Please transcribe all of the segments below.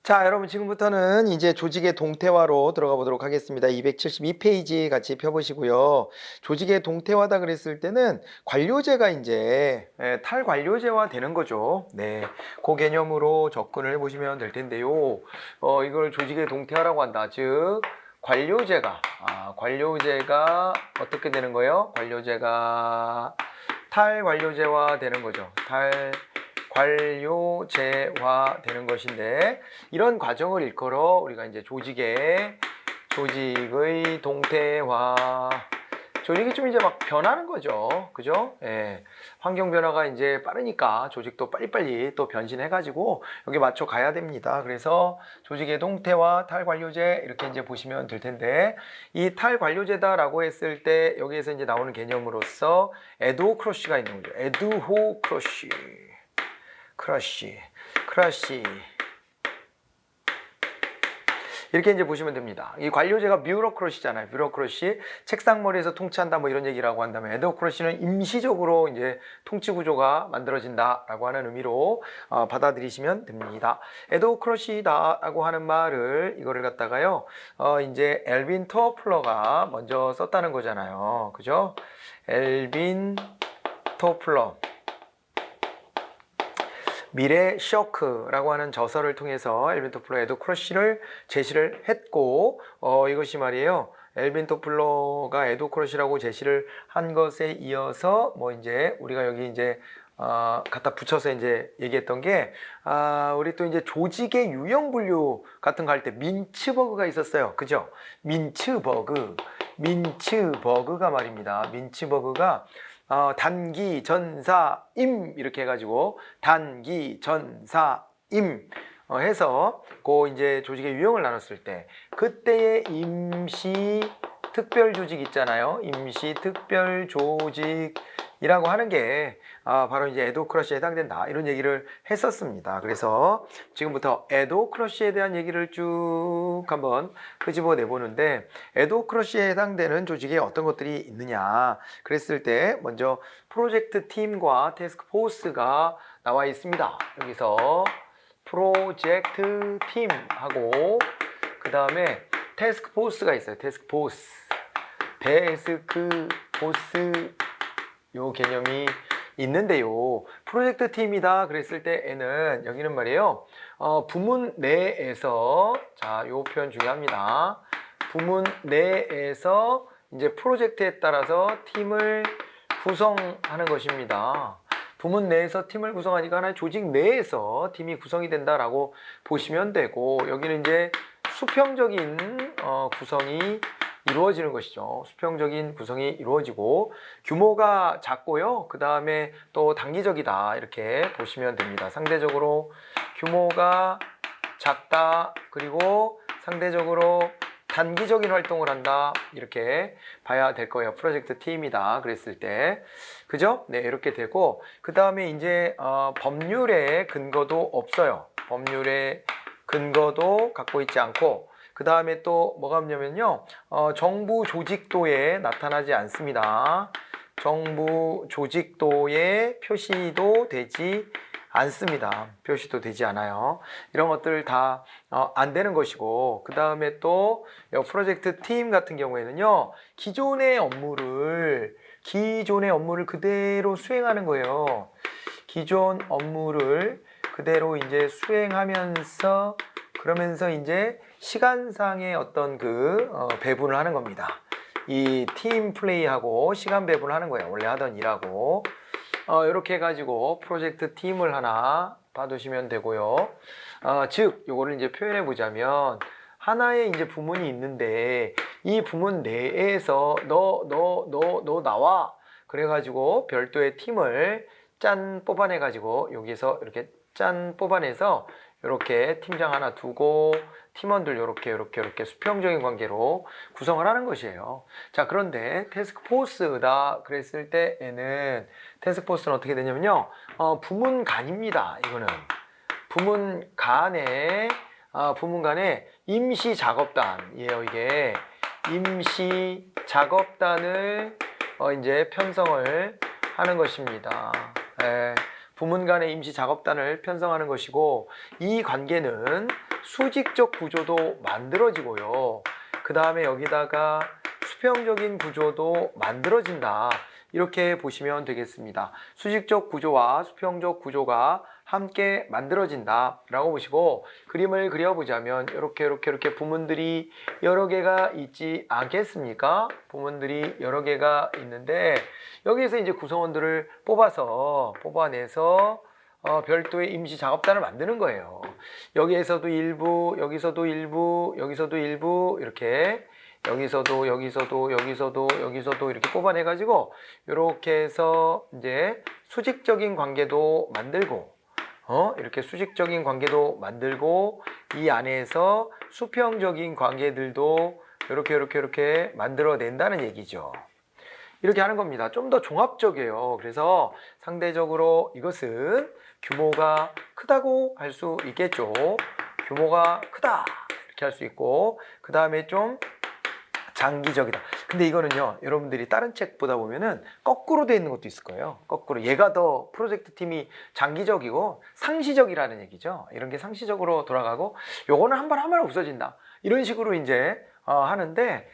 자, 여러분 지금부터는 이제 조직의 동태화로 들어가 보도록 하겠습니다. 272페이지 같이 펴보시고요. 조직의 동태화다 그랬을 때는 관료제가 이제 탈관료제화 되는 거죠. 네, 그 개념으로 접근을 해보시면 될 텐데요. 이걸 조직의 동태화라고 한다. 즉, 관료제가 어떻게 되는 거예요? 관료제가 탈관료제화 되는 거죠. 관료제화 되는 것인데, 이런 과정을 일컬어 우리가 이제 조직의 동태화, 조직이 좀 이제 막 변하는 거죠. 그죠? 예. 환경 변화가 이제 빠르니까 조직도 빨리빨리 또 변신해가지고 여기 맞춰 가야 됩니다. 그래서 조직의 동태화, 탈관료제 이렇게 이제 보시면 될 텐데, 이 탈관료제다라고 했을 때 여기에서 이제 나오는 개념으로서 에드호크러쉬가 있는 거죠. 에드호크러쉬. 크러쉬 이렇게 이제 보시면 됩니다. 이 관료제가 뷰로크러쉬잖아요. 뷰로크러쉬, 책상머리에서 통치한다 뭐 이런 얘기라고 한다면, 에드호크러쉬는 임시적으로 이제 통치 구조가 만들어진다라고 하는 의미로 받아들이시면 됩니다. 에드호크러쉬다라고 하는 말을 이거를 갖다가요, 이제 엘빈 토플러가 먼저 썼다는 거잖아요. 그죠? 엘빈 토플러. 미래 쇼크라고 하는 저서를 통해서 엘빈 토플러 에드호크러쉬를 제시를 했고, 이것이 말이에요. 엘빈 토플러가 에드호크러쉬라고 제시를 한 것에 이어서 뭐 이제 우리가 여기 이제 갖다 붙여서 이제 얘기했던 게, 우리 또 이제 조직의 유형 분류 같은 거 할 때 민츠버그가 있었어요. 그죠? 민츠버그가 말입니다. 민츠버그가 단기, 전사, 임 이렇게 해가지고 단기, 전사, 임 해서 그 이제 조직의 유형을 나눴을 때, 그때의 임시 특별 조직 있잖아요. 임시 특별 조직이라고 하는 게 바로 이제 에드호크러쉬에 해당된다, 이런 얘기를 했었습니다. 그래서 지금부터 에드호크러쉬에 대한 얘기를 쭉 한번 끄집어 내보는데, 에드호크러쉬에 해당되는 조직에 어떤 것들이 있느냐 그랬을 때, 먼저 프로젝트 팀과 태스크 포스가 나와 있습니다. 여기서 프로젝트 팀하고 그 다음에 태스크 포스가 있어요. 태스크 포스 요 개념이 있는데요. 프로젝트 팀이다 그랬을 때에는 여기는 말이에요, 부문 내에서, 자, 요 표현 중요합니다. 부문 내에서 이제 프로젝트에 따라서 팀을 구성하는 것입니다. 부문 내에서 팀을 구성하니까 하나의 조직 내에서 팀이 구성이 된다라고 보시면 되고, 여기는 이제 수평적인 구성이 이루어지는 것이죠. 수평적인 구성이 이루어지고 규모가 작고요. 그 다음에 또 단기적이다, 이렇게 보시면 됩니다. 상대적으로 규모가 작다, 그리고 상대적으로 단기적인 활동을 한다, 이렇게 봐야 될 거예요. 프로젝트 팀이다 그랬을 때. 그죠? 네, 이렇게 되고, 그 다음에 이제 법률의 근거도 없어요. 법률의 근거도 갖고 있지 않고, 그 다음에 또 뭐가 없냐면요, 정부 조직도에 나타나지 않습니다. 정부 조직도에 표시도 되지 않습니다. 표시도 되지 않아요. 이런 것들 다 안 되는 것이고, 그 다음에 또 프로젝트 팀 같은 경우에는요, 기존의 업무를 그대로 수행하는 거예요. 기존 업무를 그대로 이제 수행하면서, 그러면서 이제 시간상의 어떤 배분을 하는 겁니다. 이 팀 플레이하고 시간 배분을 하는 거예요. 원래 하던 일하고. 이렇게 해가지고 프로젝트 팀을 하나 봐두시면 되고요. 즉, 요거를 이제 표현해 보자면, 하나의 이제 부문이 있는데, 이 부문 내에서 너 나와. 그래가지고 별도의 팀을 짠 뽑아내가지고, 여기서 이렇게 짠 뽑아내서 이렇게 팀장 하나 두고 팀원들 이렇게 수평적인 관계로 구성을 하는 것이에요. 자, 그런데 태스크 포스다 그랬을 때에는, 태스크 포스는 어떻게 되냐면요, 부문 간입니다. 이거는 부문 간의 임시 작업단이에요. 이게 임시 작업단을 이제 편성을 하는 것입니다. 부문 간의 임시 작업단을 편성하는 것이고, 이 관계는 수직적 구조도 만들어지고요. 그 다음에 여기다가 수평적인 구조도 만들어진다. 이렇게 보시면 되겠습니다. 수직적 구조와 수평적 구조가 함께 만들어진다 라고 보시고, 그림을 그려보자면 이렇게 부문들이 여러 개가 있지 않겠습니까? 부문들이 여러 개가 있는데, 여기에서 이제 구성원들을 뽑아내서 별도의 임시 작업단을 만드는 거예요. 여기에서도 일부, 여기서도 일부, 여기서도 일부, 이렇게 여기서도 이렇게 뽑아내 가지고 이렇게 해서 이제 수직적인 관계도 만들고, 이렇게 수직적인 관계도 만들고, 이 안에서 수평적인 관계들도 이렇게 만들어낸다는 얘기죠. 이렇게 하는 겁니다. 좀 더 종합적이에요. 그래서 상대적으로 이것은 규모가 크다고 할 수 있겠죠. 규모가 크다 이렇게 할 수 있고, 그 다음에 좀 장기적이다. 근데 이거는요, 여러분들이 다른 책 보다 보면은 거꾸로 되어 있는 것도 있을 거예요. 거꾸로. 얘가 더 프로젝트 팀이 장기적이고 상시적이라는 얘기죠. 이런 게 상시적으로 돌아가고, 요거는 한 번 하면 없어진다. 이런 식으로 이제 하는데,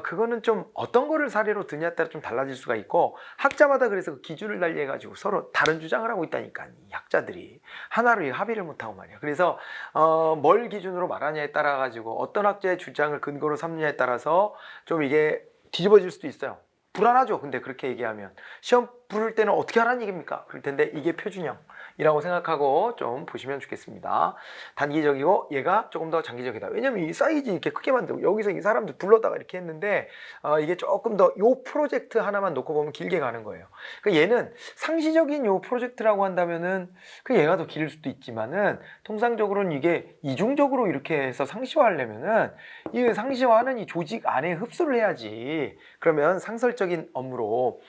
그거는 좀 어떤 거를 사례로 드냐에 따라 좀 달라질 수가 있고, 학자마다 그래서 그 기준을 달리해가지고 서로 다른 주장을 하고 있다니까, 이 학자들이 하나로 합의를 못하고 말이야. 그래서 뭘 기준으로 말하냐에 따라 가지고 어떤 학자의 주장을 근거로 삼느냐에 따라서 좀 이게 뒤집어질 수도 있어요. 불안하죠. 근데 그렇게 얘기하면 시험 부를 때는 어떻게 하라는 얘기입니까? 그럴 텐데 이게 표준형이라고 생각하고 좀 보시면 좋겠습니다. 단기적이고 얘가 조금 더 장기적이다. 왜냐면 이 사이즈 이렇게 크게 만들고 여기서 이 사람들 불러다가 이렇게 했는데 이게 조금 더 요 프로젝트 하나만 놓고 보면 길게 가는 거예요. 그 얘는 상시적인 요 프로젝트라고 한다면은 그 얘가 더 길 수도 있지만은, 통상적으로는 이게 이중적으로 이렇게 해서 상시화하려면은 이 상시화하는 이 조직 안에 흡수를 해야지. 그러면 상설적인 업무로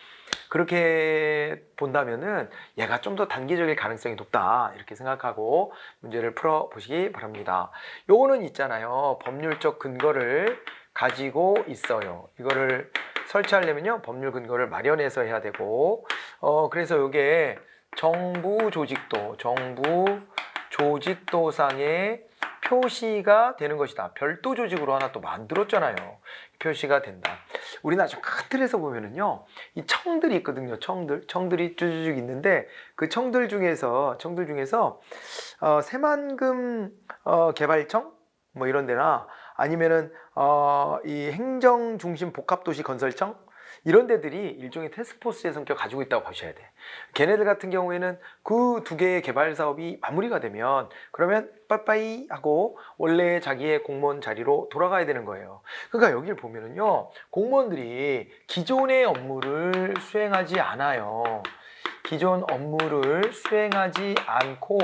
그렇게 본다면은 얘가 좀 더 단기적일 가능성이 높다 이렇게 생각하고 문제를 풀어 보시기 바랍니다. 요거는 있잖아요, 법률적 근거를 가지고 있어요. 이거를 설치하려면요 법률 근거를 마련해서 해야 되고, 그래서 요게 정부 조직도상의 표시가 되는 것이다. 별도 조직으로 하나 또 만들었잖아요. 표시가 된다. 우리나라 좀 큰 틀에서 보면은요, 이 청들이 있거든요. 청들이 쭈쭈쭈 있는데, 그 청들 중에서 새만금 개발청 뭐 이런 데나, 아니면은 이 행정중심 복합도시 건설청, 이런 데들이 일종의 태스크포스의 성격을 가지고 있다고 보셔야 돼. 걔네들 같은 경우에는 그 두 개의 개발 사업이 마무리가 되면 그러면 빠빠이 하고 원래 자기의 공무원 자리로 돌아가야 되는 거예요. 그러니까 여기를 보면은요, 공무원들이 기존의 업무를 수행하지 않아요. 기존 업무를 수행하지 않고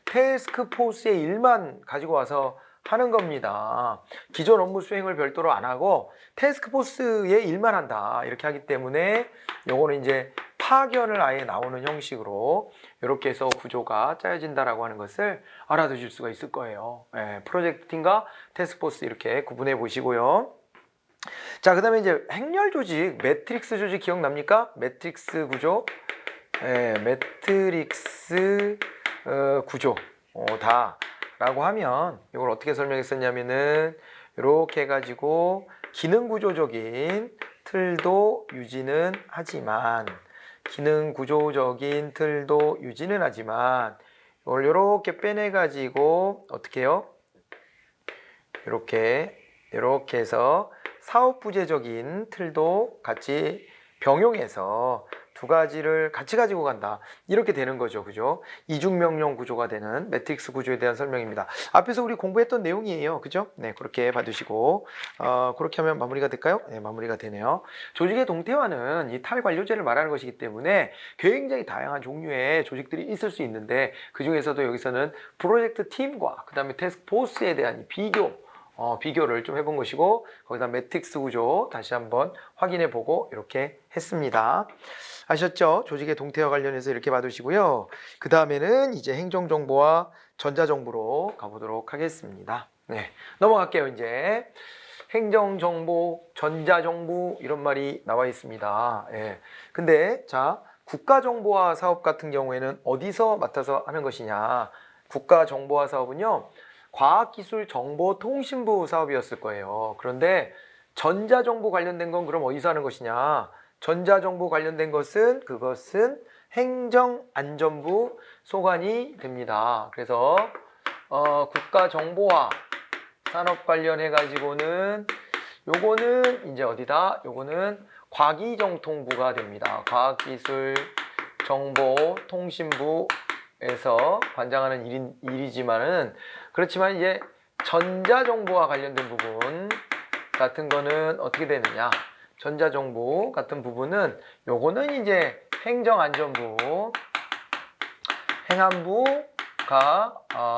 태스크포스의 일만 가지고 와서 하는 겁니다. 기존 업무 수행을 별도로 안 하고 태스크포스의 일만 한다 이렇게 하기 때문에 요거는 이제 파견을 아예 나오는 형식으로 이렇게 해서 구조가 짜여진다라고 하는 것을 알아두실 수가 있을 거예요. 프로젝트 팀과 태스크포스 이렇게 구분해 보시고요. 자, 그 다음에 이제 행렬 조직, 매트릭스 조직 기억납니까? 매트릭스 구조, 매트릭스 구조 다 라고 하면 이걸 어떻게 설명했었냐면은 이렇게 해가지고 기능 구조적인 틀도 유지는 하지만 이걸 이렇게 빼내가지고 어떻게 해요? 이렇게 해서 사업부재적인 틀도 같이 병용해서 두 가지를 같이 가지고 간다. 이렇게 되는 거죠. 그죠? 이중명령 구조가 되는 매트릭스 구조에 대한 설명입니다. 앞에서 우리 공부했던 내용이에요. 그죠? 네, 그렇게 봐두시고, 그렇게 하면 마무리가 될까요? 네, 마무리가 되네요. 조직의 동태화는 이 탈관료제를 말하는 것이기 때문에 굉장히 다양한 종류의 조직들이 있을 수 있는데, 그 중에서도 여기서는 프로젝트 팀과 그 다음에 태스크포스에 대한 비교를 좀 해본 것이고, 거기다 매트릭스 구조 다시 한번 확인해 보고 이렇게 했습니다. 아셨죠? 조직의 동태와 관련해서 이렇게 봐두시고요. 그 다음에는 이제 행정정보와 전자정보로 가보도록 하겠습니다. 네, 넘어갈게요. 이제 행정정보, 전자정보 이런 말이 나와 있습니다. 근데 자, 국가정보화 사업 같은 경우에는 어디서 맡아서 하는 것이냐? 국가정보화 사업은요, 과학기술정보통신부 사업이었을 거예요. 그런데 전자정보 관련된 건 그럼 어디서 하는 것이냐? 전자정보 관련된 것은 그것은 행정안전부 소관이 됩니다. 그래서 국가정보화 산업 관련해 가지고는 요거는 이제 어디다? 요거는 과기정통부가 됩니다. 과학기술정보통신부에서 관장하는 일이지만은 그렇지만 이제 전자정보와 관련된 부분 같은 거는 어떻게 되느냐? 전자정보 같은 부분은 요거는 이제 행정안전부, 행안부가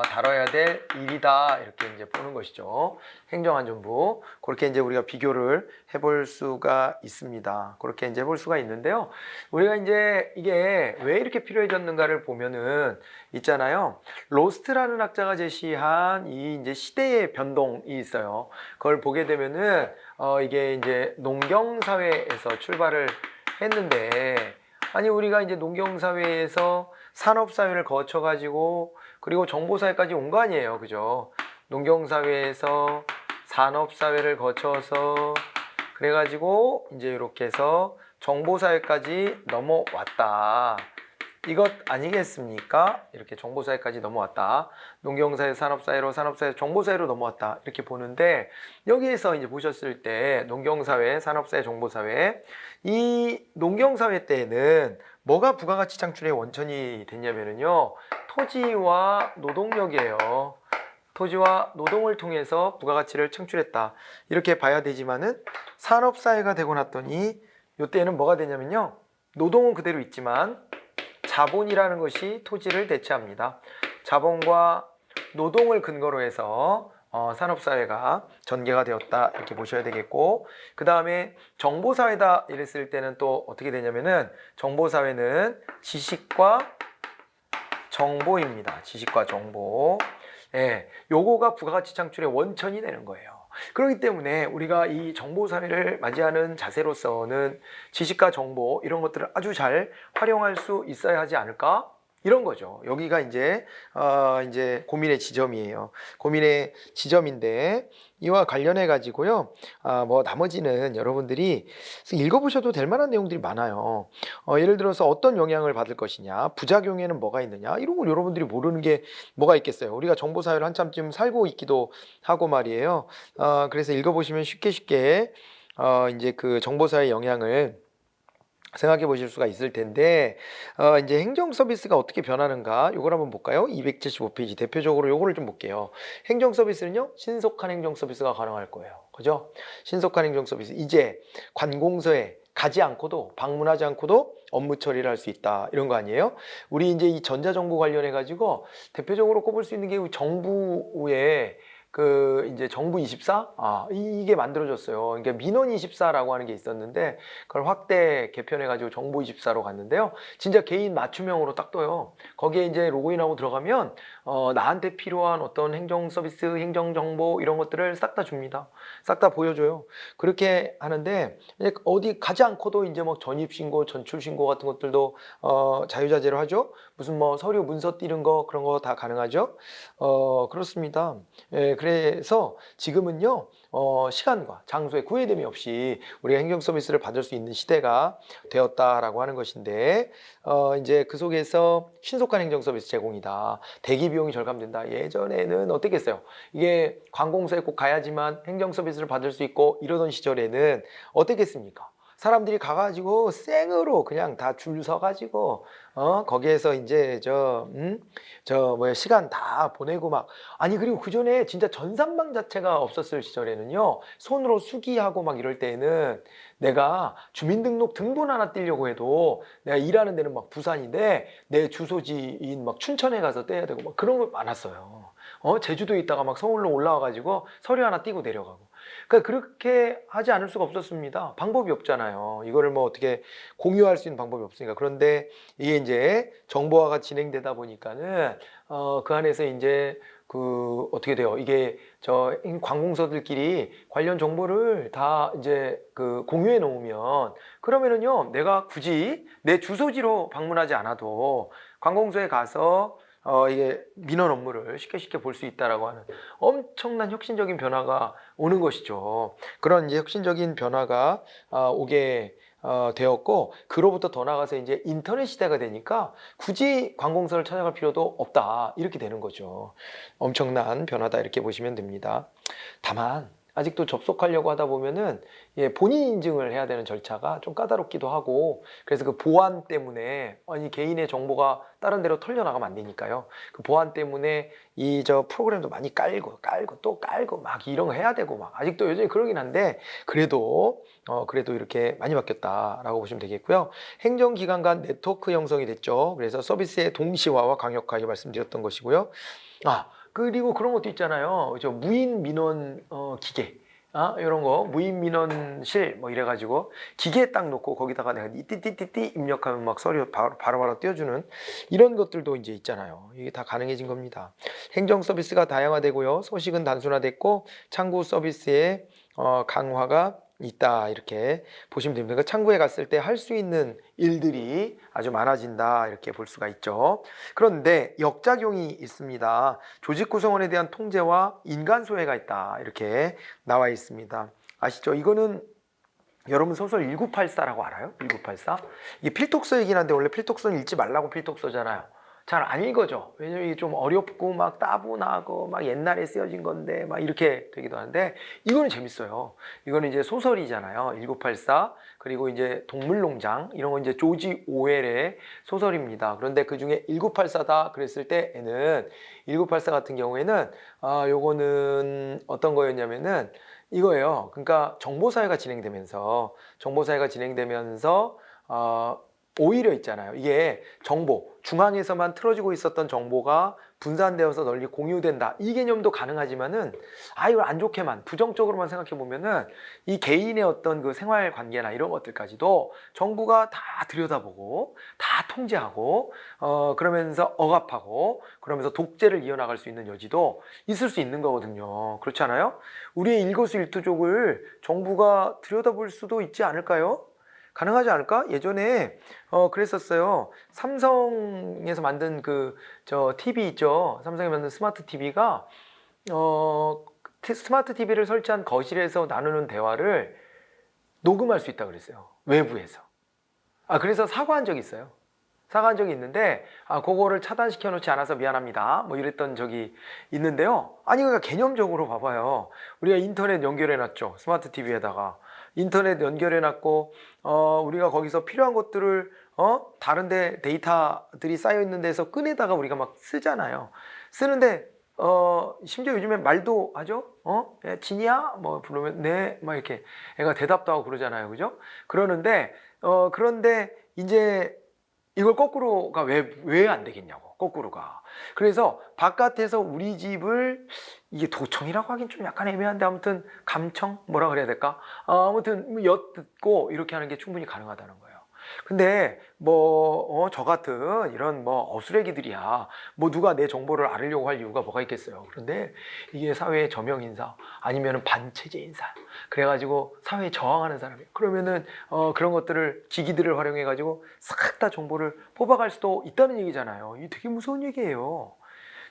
다뤄야 될 일이다 이렇게 이제 보는 것이죠. 행정안전부 그렇게 이제 우리가 비교를 해볼 수가 있습니다. 그렇게 이제 해볼 수가 있는데요. 우리가 이제 이게 왜 이렇게 필요해졌는가를 보면은 있잖아요. 로스트라는 학자가 제시한 이 이제 시대의 변동이 있어요. 그걸 보게 되면은 이게 이제 농경사회에서 출발을 했는데 아니 우리가 이제 농경사회에서 산업사회를 거쳐가지고 그리고 정보사회까지 온 거 아니에요. 그죠? 농경사회에서 산업사회를 거쳐서 그래가지고 이제 이렇게 해서 정보사회까지 넘어왔다. 이것 아니겠습니까? 이렇게 정보사회까지 넘어왔다. 농경사회, 산업사회로, 산업사회, 정보사회로 넘어왔다. 이렇게 보는데 여기에서 이제 보셨을 때 농경사회, 산업사회, 정보사회 이 농경사회 때에는 뭐가 부가가치 창출의 원천이 됐냐면요. 토지와 노동력이에요. 토지와 노동을 통해서 부가가치를 창출했다. 이렇게 봐야 되지만은 산업사회가 되고 났더니 이때는 뭐가 되냐면요. 노동은 그대로 있지만 자본이라는 것이 토지를 대체합니다. 자본과 노동을 근거로 해서 산업사회가 전개가 되었다 이렇게 보셔야 되겠고 그 다음에 정보사회다 이랬을 때는 또 어떻게 되냐면은 정보사회는 지식과 정보입니다. 지식과 정보. 예, 요거가 부가가치 창출의 원천이 되는 거예요. 그렇기 때문에 우리가 이 정보사회를 맞이하는 자세로서는 지식과 정보 이런 것들을 아주 잘 활용할 수 있어야 하지 않을까? 이런 거죠. 여기가 이제 고민의 지점이에요. 고민의 지점인데 이와 관련해 가지고요. 뭐 나머지는 여러분들이 읽어보셔도 될 만한 내용들이 많아요. 예를 들어서 어떤 영향을 받을 것이냐, 부작용에는 뭐가 있느냐 이런 걸 여러분들이 모르는 게 뭐가 있겠어요. 우리가 정보사회를 한참쯤 살고 있기도 하고 말이에요. 그래서 읽어보시면 쉽게 이제 그 정보사회 영향을 생각해 보실 수가 있을 텐데 이제 행정 서비스가 어떻게 변하는가 요걸 한번 볼까요? 275페이지 대표적으로 요거를 좀 볼게요. 행정 서비스는요 신속한 행정 서비스가 가능할 거예요. 그죠? 신속한 행정 서비스 이제 관공서에 가지 않고도 방문하지 않고도 업무 처리를 할 수 있다 이런 거 아니에요? 우리 이제 이 전자정보 관련해 가지고 대표적으로 꼽을 수 있는 게 정부의 그 이제 정부 24? 이게 만들어졌어요. 그러니까 민원 24라고 하는 게 있었는데 그걸 확대 개편해 가지고 정보 24로 갔는데요. 진짜 개인 맞춤형으로 딱 떠요. 거기에 이제 로그인하고 들어가면 나한테 필요한 어떤 행정 서비스, 행정 정보 이런 것들을 싹 다 줍니다. 싹 다 보여줘요. 그렇게 하는데 이제 어디 가지 않고도 이제 뭐 전입 신고, 전출 신고 같은 것들도 자유자재로 하죠. 무슨 뭐 서류 문서 띄는 거 그런 거 다 가능하죠. 그렇습니다. 예, 그래서 지금은요 시간과 장소에 구애됨이 없이 우리가 행정 서비스를 받을 수 있는 시대가 되었다라고 하는 것인데 이제 그 속에서 신속한 행정 서비스 제공이다. 대기 비용이 절감된다. 예전에는 어땠겠어요? 이게 관공서에 꼭 가야지만 행정 서비스를 받을 수 있고 이러던 시절에는 어땠겠습니까? 사람들이 가가지고 생으로 그냥 다 줄 서가지고 거기에서 이제 시간 다 보내고 막 아니 그리고 그 전에 진짜 전산망 자체가 없었을 시절에는요 손으로 수기하고 막 이럴 때에는 내가 주민등록 등본 하나 떼려고 해도 내가 일하는 데는 막 부산인데 내 주소지인 막 춘천에 가서 떼야 되고 막 그런 거 많았어요. 제주도에 있다가 막 서울로 올라와 가지고 서류 하나 띄고 내려가고 그러니까 그렇게 하지 않을 수가 없었습니다. 방법이 없잖아요. 이거를 뭐 어떻게 공유할 수 있는 방법이 없으니까. 그런데 이게 이제 정보화가 진행되다 보니까는 그 안에서 이제 그 어떻게 돼요? 이게 관공서들끼리 관련 정보를 다 이제 그 공유해 놓으면 그러면은요 내가 굳이 내 주소지로 방문하지 않아도 관공서에 가서 이게 민원 업무를 쉽게 볼 수 있다라고 하는 엄청난 혁신적인 변화가 오는 것이죠. 그런 이제 혁신적인 변화가 오게 되었고, 그로부터 더 나아가서 이제 인터넷 시대가 되니까 굳이 관공서를 찾아갈 필요도 없다, 이렇게 되는 거죠. 엄청난 변화다, 이렇게 보시면 됩니다. 다만 아직도 접속하려고 하다 보면은 본인 인증을 해야 되는 절차가 좀 까다롭기도 하고, 그래서 그 보안 때문에 아니 개인의 정보가 다른 데로 털려나가면 안 되니까요. 그 보안 때문에 이 프로그램도 많이 깔고 또 깔고 막 이런 거 해야 되고 막 아직도 여전히 그러긴 한데, 그래도 이렇게 많이 바뀌었다라고 보시면 되겠고요. 행정기관 간 네트워크 형성이 됐죠. 그래서 서비스의 동시화와 강력하게 말씀드렸던 것이고요. 그리고 그런 것도 있잖아요. 무인 민원 기계. 이런 거 무인 민원실 뭐 이래가지고 기계에 딱 놓고 거기다가 내가 띠띠띠띠 입력하면 막 서류 바로바로 띄워주는 이런 것들도 이제 있잖아요. 이게 다 가능해진 겁니다. 행정 서비스가 다양화되고요. 소식은 단순화됐고 창구 서비스의 강화가 있다, 이렇게 보시면 됩니다. 그러니까 창구에 갔을 때 할 수 있는 일들이 아주 많아진다, 이렇게 볼 수가 있죠. 그런데 역작용이 있습니다. 조직 구성원에 대한 통제와 인간 소외가 있다, 이렇게 나와 있습니다. 아시죠? 이거는 여러분 소설 1984라고 알아요? 1984? 이게 필독서이긴 한데 원래 필독서는 읽지 말라고 필독서잖아요. 잘 안 읽어져. 왜냐면 이게 좀 어렵고 막 따분하고 막 옛날에 쓰여진 건데 막 이렇게 되기도 하는데, 이거는 재밌어요. 이거는 이제 소설이잖아요. 1984. 그리고 이제 동물농장 이런 건 이제 조지 오웰의 소설입니다. 그런데 그 중에 1984다 그랬을 때에는 1984 같은 경우에는 요거는 어떤 거였냐면은 이거예요. 그러니까 정보사회가 진행되면서 오히려 있잖아요. 이게 정보, 중앙에서만 틀어지고 있었던 정보가 분산되어서 널리 공유된다, 이 개념도 가능하지만은 이걸 안 좋게만 부정적으로만 생각해 보면은 이 개인의 어떤 그 생활 관계나 이런 것들까지도 정부가 다 들여다보고 다 통제하고 그러면서 억압하고 그러면서 독재를 이어나갈 수 있는 여지도 있을 수 있는 거거든요. 그렇지 않아요? 우리의 일거수일투족을 정부가 들여다볼 수도 있지 않을까요? 가능하지 않을까? 예전에 그랬었어요. 삼성에서 만든 TV 있죠. 삼성이 만든 스마트 TV가 스마트 TV를 설치한 거실에서 나누는 대화를 녹음할 수 있다고 그랬어요. 외부에서. 그래서 사과한 적이 있어요. 사과한 적이 있는데 그거를 차단시켜 놓지 않아서 미안합니다, 뭐 이랬던 적이 있는데요. 그러니까 개념적으로 봐봐요. 우리가 인터넷 연결해 놨죠. 스마트 TV에다가 인터넷 연결해 놨고 우리가 거기서 필요한 것들을 다른데 데이터들이 쌓여 있는 데서 꺼내다가 우리가 막 쓰잖아요. 쓰는데 심지어 요즘에 말도 하죠. 야, 진이야? 뭐 부르면 네, 막 이렇게 애가 대답도 하고 그러잖아요. 그죠? 그러는데 그런데 이제 이걸 거꾸로가 왜 안 되겠냐고, 거꾸로가. 그래서 바깥에서 우리 집을, 이게 도청이라고 하긴 좀 약간 애매한데 아무튼 감청? 뭐라 그래야 될까? 아무튼 엿듣고 이렇게 하는 게 충분히 가능하다는 거예요. 근데 저 같은 이런 어수레기들이야 누가 내 정보를 알으려고 할 이유가 뭐가 있겠어요. 그런데 이게 사회의 저명 인사 아니면 반체제 인사 그래가지고 사회에 저항하는 사람이, 그러면은 그런 것들을 기기들을 활용해 가지고 싹 다 정보를 뽑아갈 수도 있다는 얘기잖아요. 이게 되게 무서운 얘기예요.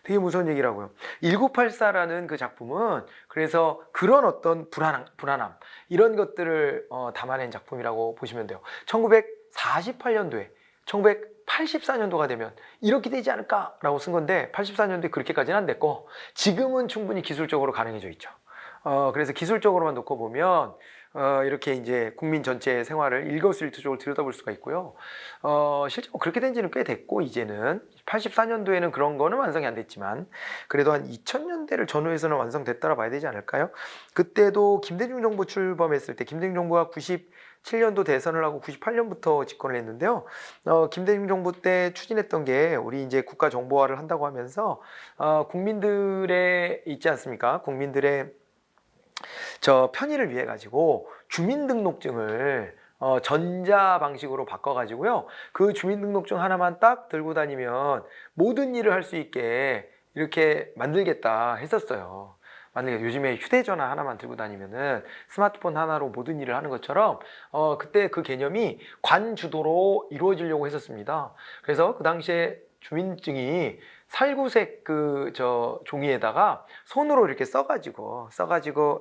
되게 무서운 얘기라고요. 1984라는 그 작품은 그래서 그런 어떤 불안함 이런 것들을 담아낸 작품이라고 보시면 돼요. 1948년도에 1984년도가 되면 이렇게 되지 않을까라고 쓴 건데 84년도에 그렇게까지는 안 됐고 지금은 충분히 기술적으로 가능해져 있죠. 그래서 기술적으로만 놓고 보면 이렇게 이제 국민 전체의 생활을 일거수일투족을 들여다볼 수가 있고요. 실제로 그렇게 된 지는 꽤 됐고, 이제는 84년도에는 그런 거는 완성이 안 됐지만 그래도 한 2000년대를 전후해서는 완성됐다라 봐야 되지 않을까요? 그때도 김대중 정부 출범했을 때, 김대중 정부가 97년도 대선을 하고 98년부터 집권을 했는데요. 김대중 정부 때 추진했던 게 우리 이제 국가 정보화를 한다고 하면서 국민들의 있지 않습니까? 국민들의 편의를 위해 가지고 주민등록증을 전자 방식으로 바꿔 가지고요. 그 주민등록증 하나만 딱 들고 다니면 모든 일을 할 수 있게 이렇게 만들겠다 했었어요. 만약에 요즘에 휴대전화 하나만 들고 다니면은 스마트폰 하나로 모든 일을 하는 것처럼 그때 그 개념이 관주도로 이루어지려고 했었습니다. 그래서 그 당시에 주민증이 살구색 그 종이에다가 손으로 이렇게 써가지고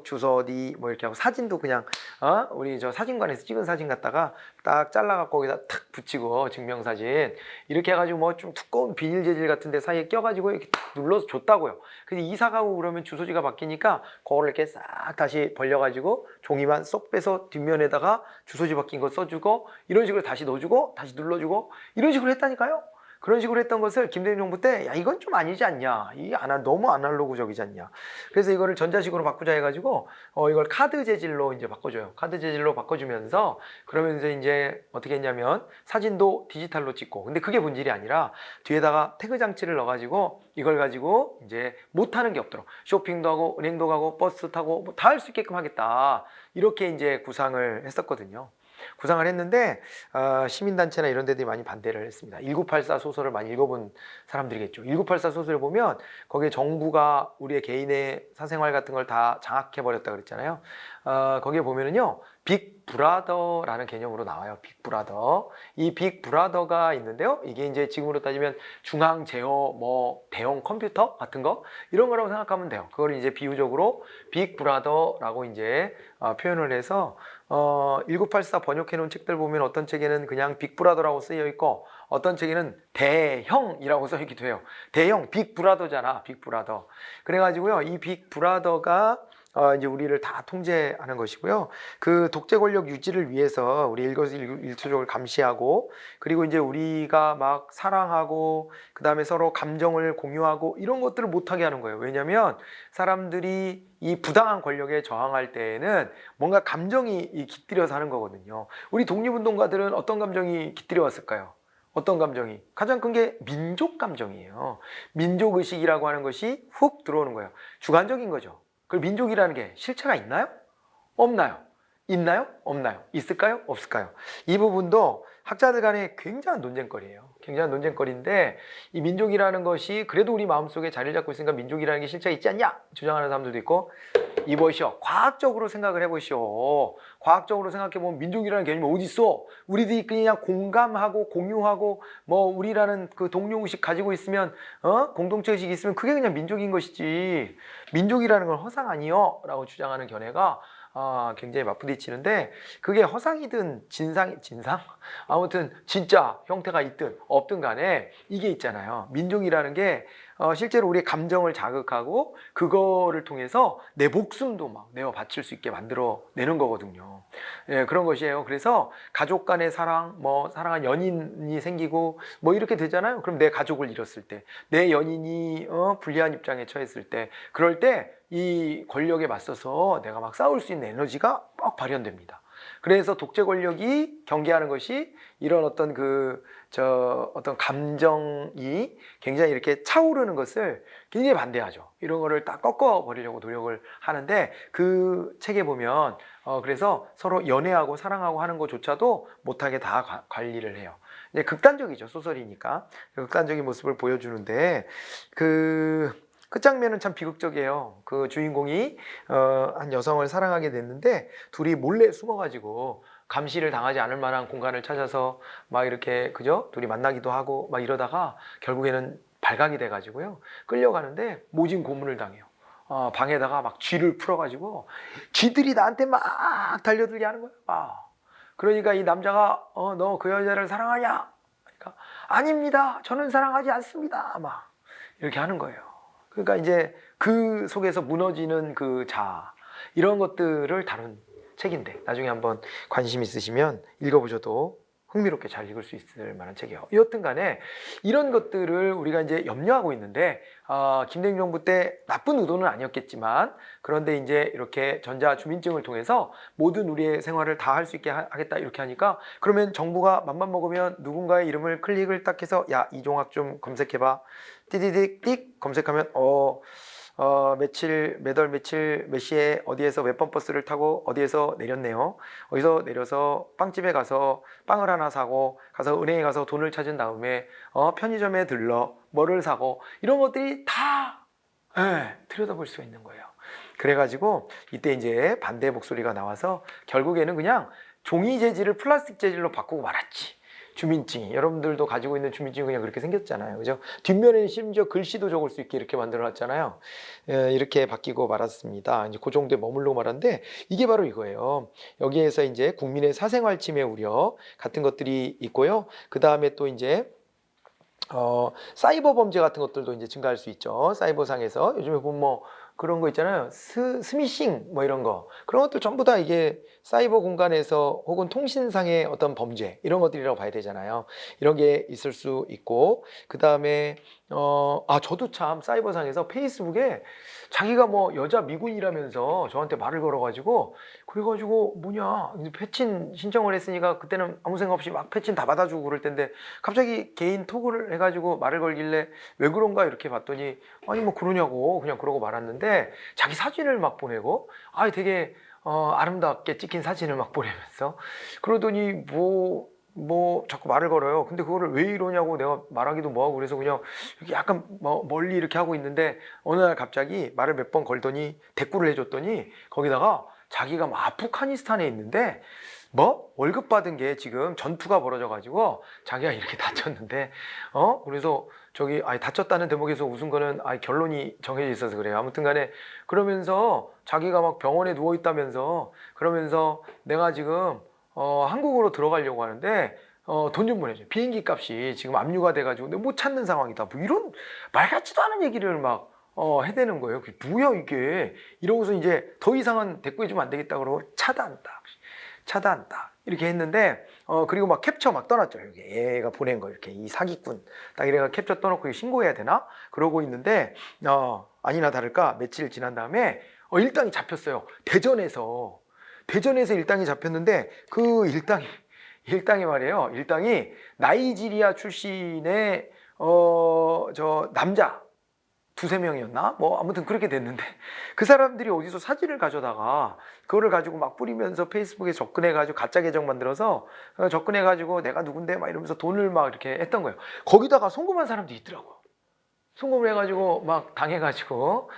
주소 어디 뭐 이렇게 하고 사진도 그냥 우리 사진관에서 찍은 사진 갖다가 딱 잘라갖고 거기다 탁 붙이고 증명사진 이렇게 해가지고 뭐 좀 두꺼운 비닐 재질 같은데 사이에 껴가지고 이렇게 탁 눌러서 줬다고요. 근데 이사 가고 그러면 주소지가 바뀌니까 그거를 이렇게 싹 다시 벌려가지고 종이만 쏙 빼서 뒷면에다가 주소지 바뀐 거 써주고 이런 식으로 다시 넣어주고 다시 눌러주고 이런 식으로 했다니까요. 그런 식으로 했던 것을 김대중 정부 때 야 이건 좀 아니지 않냐, 이게 너무 아날로그적이지 않냐, 그래서 이거를 전자식으로 바꾸자 해가지고 이걸 카드 재질로 이제 바꿔줘요. 카드 재질로 바꿔주면서 그러면서 이제 어떻게 했냐면 사진도 디지털로 찍고, 근데 그게 본질이 아니라 뒤에다가 태그 장치를 넣어가지고 이걸 가지고 이제 못하는 게 없도록 쇼핑도 하고 은행도 가고 버스 타고 뭐 다 할 수 있게끔 하겠다, 이렇게 이제 구상을 했었거든요. 구상을 했는데 시민단체나 이런 데들이 많이 반대를 했습니다. 1984 소설을 많이 읽어본 사람들이겠죠. 1984 소설을 보면 거기에 정부가 우리의 개인의 사생활 같은 걸 다 장악해버렸다 그랬잖아요. 거기에 보면은요, 빅브라더라는 개념으로 나와요. 빅브라더. 이 빅브라더가 있는데요, 이게 이제 지금으로 따지면 중앙 제어 뭐 대형 컴퓨터 같은 거 이런 거라고 생각하면 돼요. 그걸 이제 비유적으로 빅브라더라고 이제 표현을 해서 1984 번역해 놓은 책들 보면 어떤 책에는 그냥 빅브라더라고 쓰여 있고 어떤 책에는 대형이라고 써 있기도 해요. 대형 빅브라더잖아, 빅브라더. 그래가지고요, 이 빅브라더가 이제 우리를 다 통제하는 것이고요. 그 독재 권력 유지를 위해서 우리 일거수일투족을 감시하고, 그리고 이제 우리가 막 사랑하고 그 다음에 서로 감정을 공유하고 이런 것들을 못하게 하는 거예요. 왜냐하면 사람들이 이 부당한 권력에 저항할 때에는 뭔가 감정이 깃들여서 하는 거거든요. 우리 독립운동가들은 어떤 감정이 깃들여 왔을까요? 어떤 감정이? 가장 큰 게 민족 감정이에요. 민족의식이라고 하는 것이 훅 들어오는 거예요. 주관적인 거죠. 그 민족이라는 게 실체가 있나요? 없나요? 있나요? 없나요? 있을까요? 없을까요? 이 부분도 학자들 간에 굉장한 논쟁거리예요. 굉장한 논쟁거리인데, 이 민족이라는 것이 그래도 우리 마음속에 자리를 잡고 있으니까 민족이라는 게 실체가 있지 않냐 주장하는 사람들도 있고, 이보시오, 과학적으로 생각을 해보시오. 과학적으로 생각해보면 민족이라는 개념이 어디 있어? 우리들이 그냥 공감하고 공유하고 뭐 우리라는 그 동료의식 가지고 있으면 공동체의식이 있으면 그게 그냥 민족인 것이지, 민족이라는 건 허상 아니요? 라고 주장하는 견해가 굉장히 맞부딪히는데, 그게 허상이든 진상? 아무튼 진짜 형태가 있든 없든 간에 이게 있잖아요. 민족이라는 게 실제로 우리의 감정을 자극하고 그거를 통해서 내 목숨도 막 내어 바칠 수 있게 만들어 내는 거거든요. 예, 그런 것이에요. 그래서 가족 간의 사랑, 뭐 사랑한 연인이 생기고 뭐 이렇게 되잖아요. 그럼 내 가족을 잃었을 때, 내 연인이 불리한 입장에 처했을 때, 그럴 때 이 권력에 맞서서 내가 막 싸울 수 있는 에너지가 막 발현됩니다. 그래서 독재 권력이 경계하는 것이 이런 어떤 어떤 감정이 굉장히 이렇게 차오르는 것을 굉장히 반대하죠. 이런 거를 딱 꺾어버리려고 노력을 하는데, 그 책에 보면 그래서 서로 연애하고 사랑하고 하는 것조차도 못하게 다 관리를 해요. 이제 극단적이죠, 소설이니까. 극단적인 모습을 보여주는데, 그 장면은 참 비극적이에요. 그 주인공이 한 여성을 사랑하게 됐는데 둘이 몰래 숨어가지고 감시를 당하지 않을 만한 공간을 찾아서 막 이렇게 둘이 만나기도 하고 막 이러다가 결국에는 발각이 돼가지고요, 끌려가는데 모진 고문을 당해요. 방에다가 막 쥐를 풀어가지고 쥐들이 나한테 막 달려들게 하는 거예요. 그러니까 이 남자가 너 그 여자를 사랑하냐? 그러니까 아닙니다, 저는 사랑하지 않습니다, 막 이렇게 하는 거예요. 그러니까 이제 그 속에서 무너지는 그 자아, 이런 것들을 다룬 책인데, 나중에 한번 관심 있으시면 읽어보셔도 흥미롭게 잘 읽을 수 있을 만한 책이에요. 여튼 간에 이런 것들을 우리가 이제 염려하고 있는데, 김대중 정부 때 나쁜 의도는 아니었겠지만, 그런데 이제 이렇게 전자주민증을 통해서 모든 우리의 생활을 다 할 수 있게 하겠다 이렇게 하니까, 그러면 정부가 맘만 먹으면 누군가의 이름을 클릭을 딱 해서 야, 이종학 좀 검색해봐. 띠디딕 띡 검색하면 며칠, 몇 월 며칠 몇 시에 어디에서 몇 번 버스를 타고 어디에서 내렸네요. 어디서 내려서 빵집에 가서 빵을 하나 사고, 가서 은행에 가서 돈을 찾은 다음에 편의점에 들러 뭐를 사고, 이런 것들이 다 들여다볼 수 있는 거예요. 그래가지고 이때 이제 반대 목소리가 나와서 결국에는 그냥 종이 재질을 플라스틱 재질로 바꾸고 말았지. 주민증이. 여러분들도 가지고 있는 주민증이 그냥 그렇게 생겼잖아요. 그죠? 뒷면에는 심지어 글씨도 적을 수 있게 이렇게 만들어 놨잖아요. 이렇게 바뀌고 말았습니다. 이제 그 정도에 머물러 말았는데 이게 바로 이거예요. 여기에서 이제 국민의 사생활 침해 우려 같은 것들이 있고요. 그 다음에 또 이제 사이버 범죄 같은 것들도 이제 증가할 수 있죠. 사이버상에서 요즘에 보면 뭐 그런 거 있잖아요. 스미싱 뭐 이런 거 그런 것들 전부 다 이게 사이버 공간에서 혹은 통신상의 어떤 범죄 이런 것들이라고 봐야 되잖아요. 이런 게 있을 수 있고 그 다음에 저도 참 사이버상에서 페이스북에 자기가 뭐 여자 미군이라면서 저한테 말을 걸어가지고 그래가지고 뭐냐 패친 신청을 했으니까 그때는 아무 생각 없이 막 패친 다 받아주고 그럴 텐데 갑자기 개인 톡을 해가지고 말을 걸길래 왜 그런가 이렇게 봤더니 아니 뭐 그러냐고 그냥 그러고 말았는데 자기 사진을 막 보내고 되게 아름답게 찍힌 사진을 막 보내면서 그러더니 뭐 자꾸 말을 걸어요. 근데 그거를 왜 이러냐고 내가 말하기도 뭐하고 그래서 그냥 이렇게 약간 멀리 이렇게 하고 있는데 어느 날 갑자기 말을 몇 번 걸더니 대꾸를 해줬더니 거기다가 자기가 뭐 아프가니스탄에 있는데 뭐 월급 받은 게 지금 전투가 벌어져 가지고 자기가 이렇게 다쳤는데 그래서 저기 다쳤다는 대목에서 웃은 거는 결론이 정해져 있어서 그래요. 아무튼 간에 그러면서 자기가 막 병원에 누워 있다면서 그러면서 내가 지금 한국으로 들어가려고 하는데 돈 좀 보내줘. 비행기 값이 지금 압류가 돼가지고 내가 못 찾는 상황이다. 뭐 이런 말 같지도 않은 얘기를 막 해대는 거예요. 그게 뭐야 이게? 이러고서 이제 더 이상은 대꾸해주면 안 되겠다 그러고 차단한다. 이렇게 했는데 그리고 막 캡처 막 떠났죠. 여기 얘가 보낸 거 이렇게 이 사기꾼 딱 이래가 캡처 떠놓고 신고해야 되나? 그러고 있는데 아니나 다를까 며칠 지난 다음에 일당이 잡혔어요. 대전에서 일당이 잡혔는데 그 일당이 말이에요. 일당이 나이지리아 출신의 저 남자 두세 명이었나? 뭐 아무튼 그렇게 됐는데 그 사람들이 어디서 사진을 가져다가 그거를 가지고 막 뿌리면서 페이스북에 접근해가지고 가짜 계정 만들어서 접근해가지고 내가 누군데 막 이러면서 돈을 막 이렇게 했던 거예요. 거기다가 송금한 사람도 있더라고요. 송금을 해가지고 막 당해가지고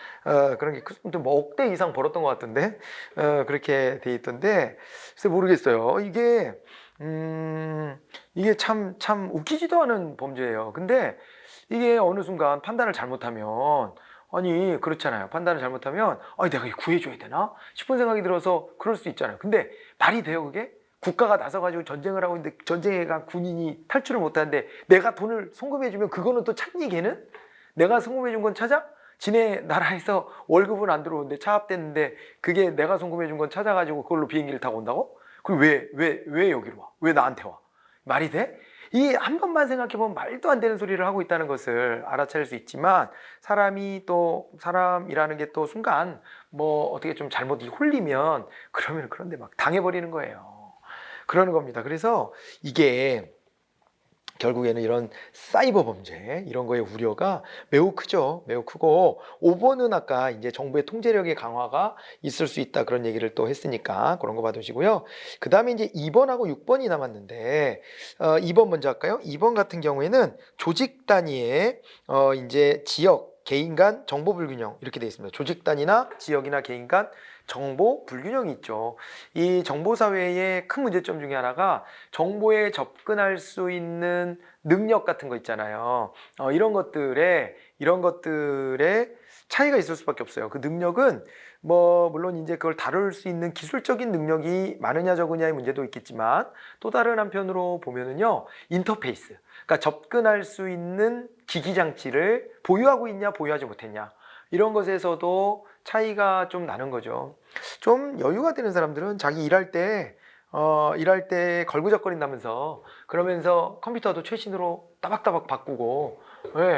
그런 게 뭐 억대 이상 벌었던 것 같은데 그렇게 돼 있던데 그래서 모르겠어요. 이게 참 웃기지도 않은 범죄예요. 근데 이게 어느 순간 판단을 잘못하면 아니 그렇잖아요. 판단을 잘못하면 내가 이거 구해줘야 되나 싶은 생각이 들어서 그럴 수 있잖아요. 근데 말이 돼요 그게? 국가가 나서가지고 전쟁을 하고 있는데 전쟁에 간 군인이 탈출을 못하는데 내가 돈을 송금해주면 그거는 또 찾니 걔는? 내가 송금해준 건 찾아? 지네 나라에서 월급은 안 들어오는데 차압됐는데 그게 내가 송금해준 건 찾아가지고 그걸로 비행기를 타고 온다고? 그럼 왜 여기로 와? 왜 나한테 와? 말이 돼? 이 한 번만 생각해보면 말도 안 되는 소리를 하고 있다는 것을 알아차릴 수 있지만 사람이라는 게 또 순간 뭐 어떻게 좀 잘못 홀리면 그러면 그런데 막 당해버리는 거예요. 그러는 겁니다. 그래서 이게 결국에는 이런 사이버 범죄 이런 거의 우려가 매우 크죠. 매우 크고 5번은 아까 이제 정부의 통제력의 강화가 있을 수 있다 그런 얘기를 또 했으니까 그런 거 봐두시고요. 그 다음에 이제 2번하고 6번이 남았는데 2번 먼저 할까요? 2번 같은 경우에는 조직 단위의 이제 지역 개인 간 정보 불균형 이렇게 되어 있습니다. 조직 단위나 지역이나 개인 간 정보 불균형이 있죠. 이 정보사회의 큰 문제점 중에 하나가 정보에 접근할 수 있는 능력 같은 거 있잖아요. 이런 것들에 차이가 있을 수밖에 없어요. 그 능력은 뭐 물론 이제 그걸 다룰 수 있는 기술적인 능력이 많으냐 적으냐의 문제도 있겠지만 또 다른 한편으로 보면은요 인터페이스 그러니까 접근할 수 있는 기기 장치를 보유하고 있냐 보유하지 못했냐 이런 것에서도 차이가 좀 나는 거죠. 좀 여유가 되는 사람들은 자기 일할 때 걸그적거린다면서 그러면서 컴퓨터도 최신으로 따박따박 바꾸고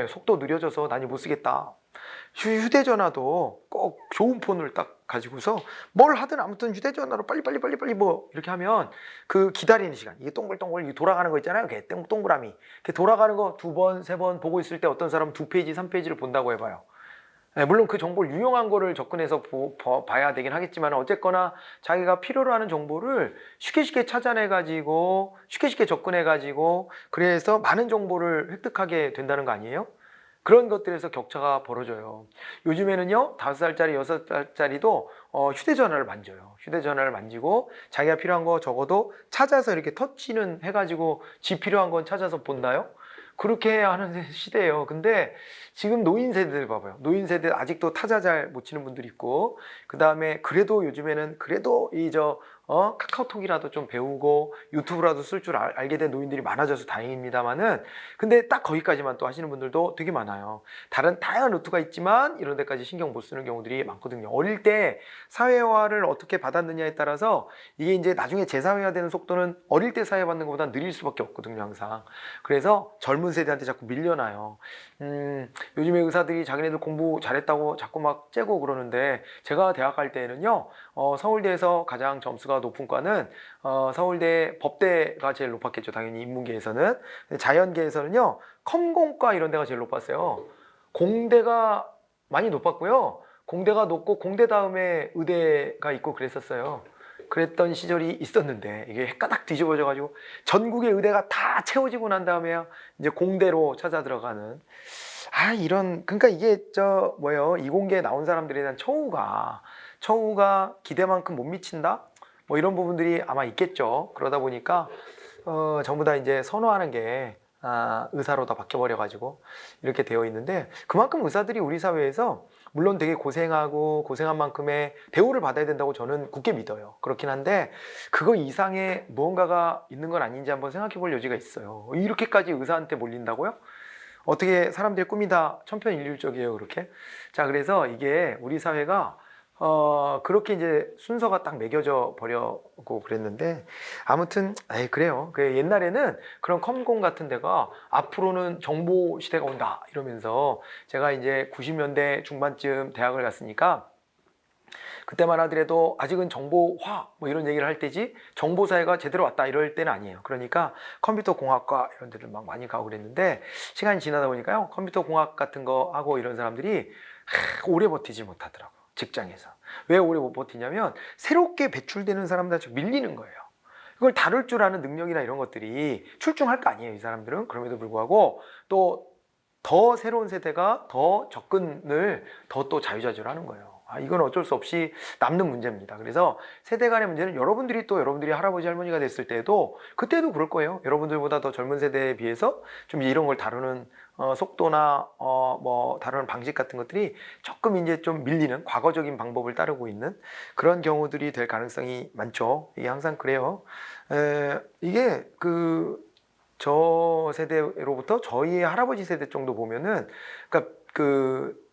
속도 느려져서 난 이거 못 쓰겠다. 휴대전화도 꼭 좋은 폰을 딱 가지고서 뭘 하든 아무튼 휴대전화로 빨리 뭐 이렇게 하면 그 기다리는 시간 이게 동글동글 돌아가는 거 있잖아요. 이렇게 동그라미 이렇게 돌아가는 거 2번, 3번 보고 있을 때 어떤 사람은 2페이지, 3페이지를 본다고 해봐요. 물론 그 정보를 유용한 거를 접근해서 봐야 되긴 하겠지만 어쨌거나 자기가 필요로 하는 정보를 쉽게 찾아내가지고 쉽게 접근해가지고 그래서 많은 정보를 획득하게 된다는 거 아니에요? 그런 것들에서 격차가 벌어져요. 요즘에는요, 5살짜리, 6살짜리도 휴대전화를 만져요. 휴대전화를 만지고 자기가 필요한 거 적어도 찾아서 이렇게 터치는 해가지고 지 필요한 건 찾아서 본다요? 그렇게 하는 시대예요. 근데 지금 노인 세대들 봐봐요. 노인 세대 아직도 타자 잘 못 치는 분들이 있고, 그 다음에 그래도 요즘에는 그래도 카카오톡이라도 좀 배우고 유튜브라도 쓸 줄 알게 된 노인들이 많아져서 다행입니다만은, 근데 딱 거기까지만 또 하시는 분들도 되게 많아요. 다른 다양한 루트가 있지만 이런 데까지 신경 못 쓰는 경우들이 많거든요. 어릴 때 사회화를 어떻게 받았느냐에 따라서 이게 이제 나중에 재사회화 되는 속도는 어릴 때 사회 받는 것보다 느릴 수밖에 없거든요, 항상. 그래서 젊은 세대한테 자꾸 밀려나요. 요즘에 의사들이 자기네들 공부 잘했다고 자꾸 막 째고 그러는데, 제가 대학 갈 때에는요, 서울대에서 가장 점수가 높은 과는 서울대 법대가 제일 높았겠죠. 당연히 인문계에서는. 자연계에서는요, 컴공과 이런 데가 제일 높았어요. 공대가 많이 높았고요. 공대가 높고 공대 다음에 의대가 있고 그랬었어요. 그랬던 시절이 있었는데 이게 까닥 뒤집어져 가지고 전국의 의대가 다 채워지고 난 다음에야 이제 공대로 찾아 들어가는, 그러니까 이게 이공계에 나온 사람들에 대한 처우가 기대만큼 못 미친다? 뭐 이런 부분들이 아마 있겠죠. 그러다 보니까 전부 다 이제 선호하는 게 의사로 다 바뀌어버려가지고 이렇게 되어 있는데, 그만큼 의사들이 우리 사회에서 물론 되게 고생하고 고생한 만큼의 대우를 받아야 된다고 저는 굳게 믿어요. 그렇긴 한데 그거 이상의 무언가가 있는 건 아닌지 한번 생각해 볼 여지가 있어요. 이렇게까지 의사한테 몰린다고요? 어떻게 사람들의 꿈이 다 천편일률적이에요, 그렇게? 자, 그래서 이게 우리 사회가 그렇게 이제 순서가 딱 매겨져 버려고 그랬는데, 아무튼 그래요. 옛날에는 그런 컴공 같은 데가 앞으로는 정보 시대가 온다 이러면서, 제가 이제 90년대 중반쯤 대학을 갔으니까 그때만 하더라도 아직은 정보화 뭐 이런 얘기를 할 때지 정보사회가 제대로 왔다 이럴 때는 아니에요. 그러니까 컴퓨터 공학과 이런 데를 막 많이 가고 그랬는데, 시간이 지나다 보니까요, 컴퓨터 공학 같은 거 하고 이런 사람들이 오래 버티지 못하더라고요, 직장에서. 왜 오래 못 버티냐면 새롭게 배출되는 사람들한테 밀리는 거예요. 이걸 다룰 줄 아는 능력이나 이런 것들이 출중할 거 아니에요, 이 사람들은. 그럼에도 불구하고 또 더 새로운 세대가 더 접근을 더 또 자유자재로 하는 거예요. 이건 어쩔 수 없이 남는 문제입니다. 그래서 세대 간의 문제는 여러분들이 할아버지 할머니가 됐을 때도 그때도 그럴 거예요. 여러분들보다 더 젊은 세대에 비해서 좀 이런 걸 다루는 속도나 뭐 다루는 방식 같은 것들이 조금 이제 좀 밀리는, 과거적인 방법을 따르고 있는 그런 경우들이 될 가능성이 많죠. 이게 항상 그래요. 이게 저 세대로부터 저희 할아버지 세대 정도 보면은, 그러니까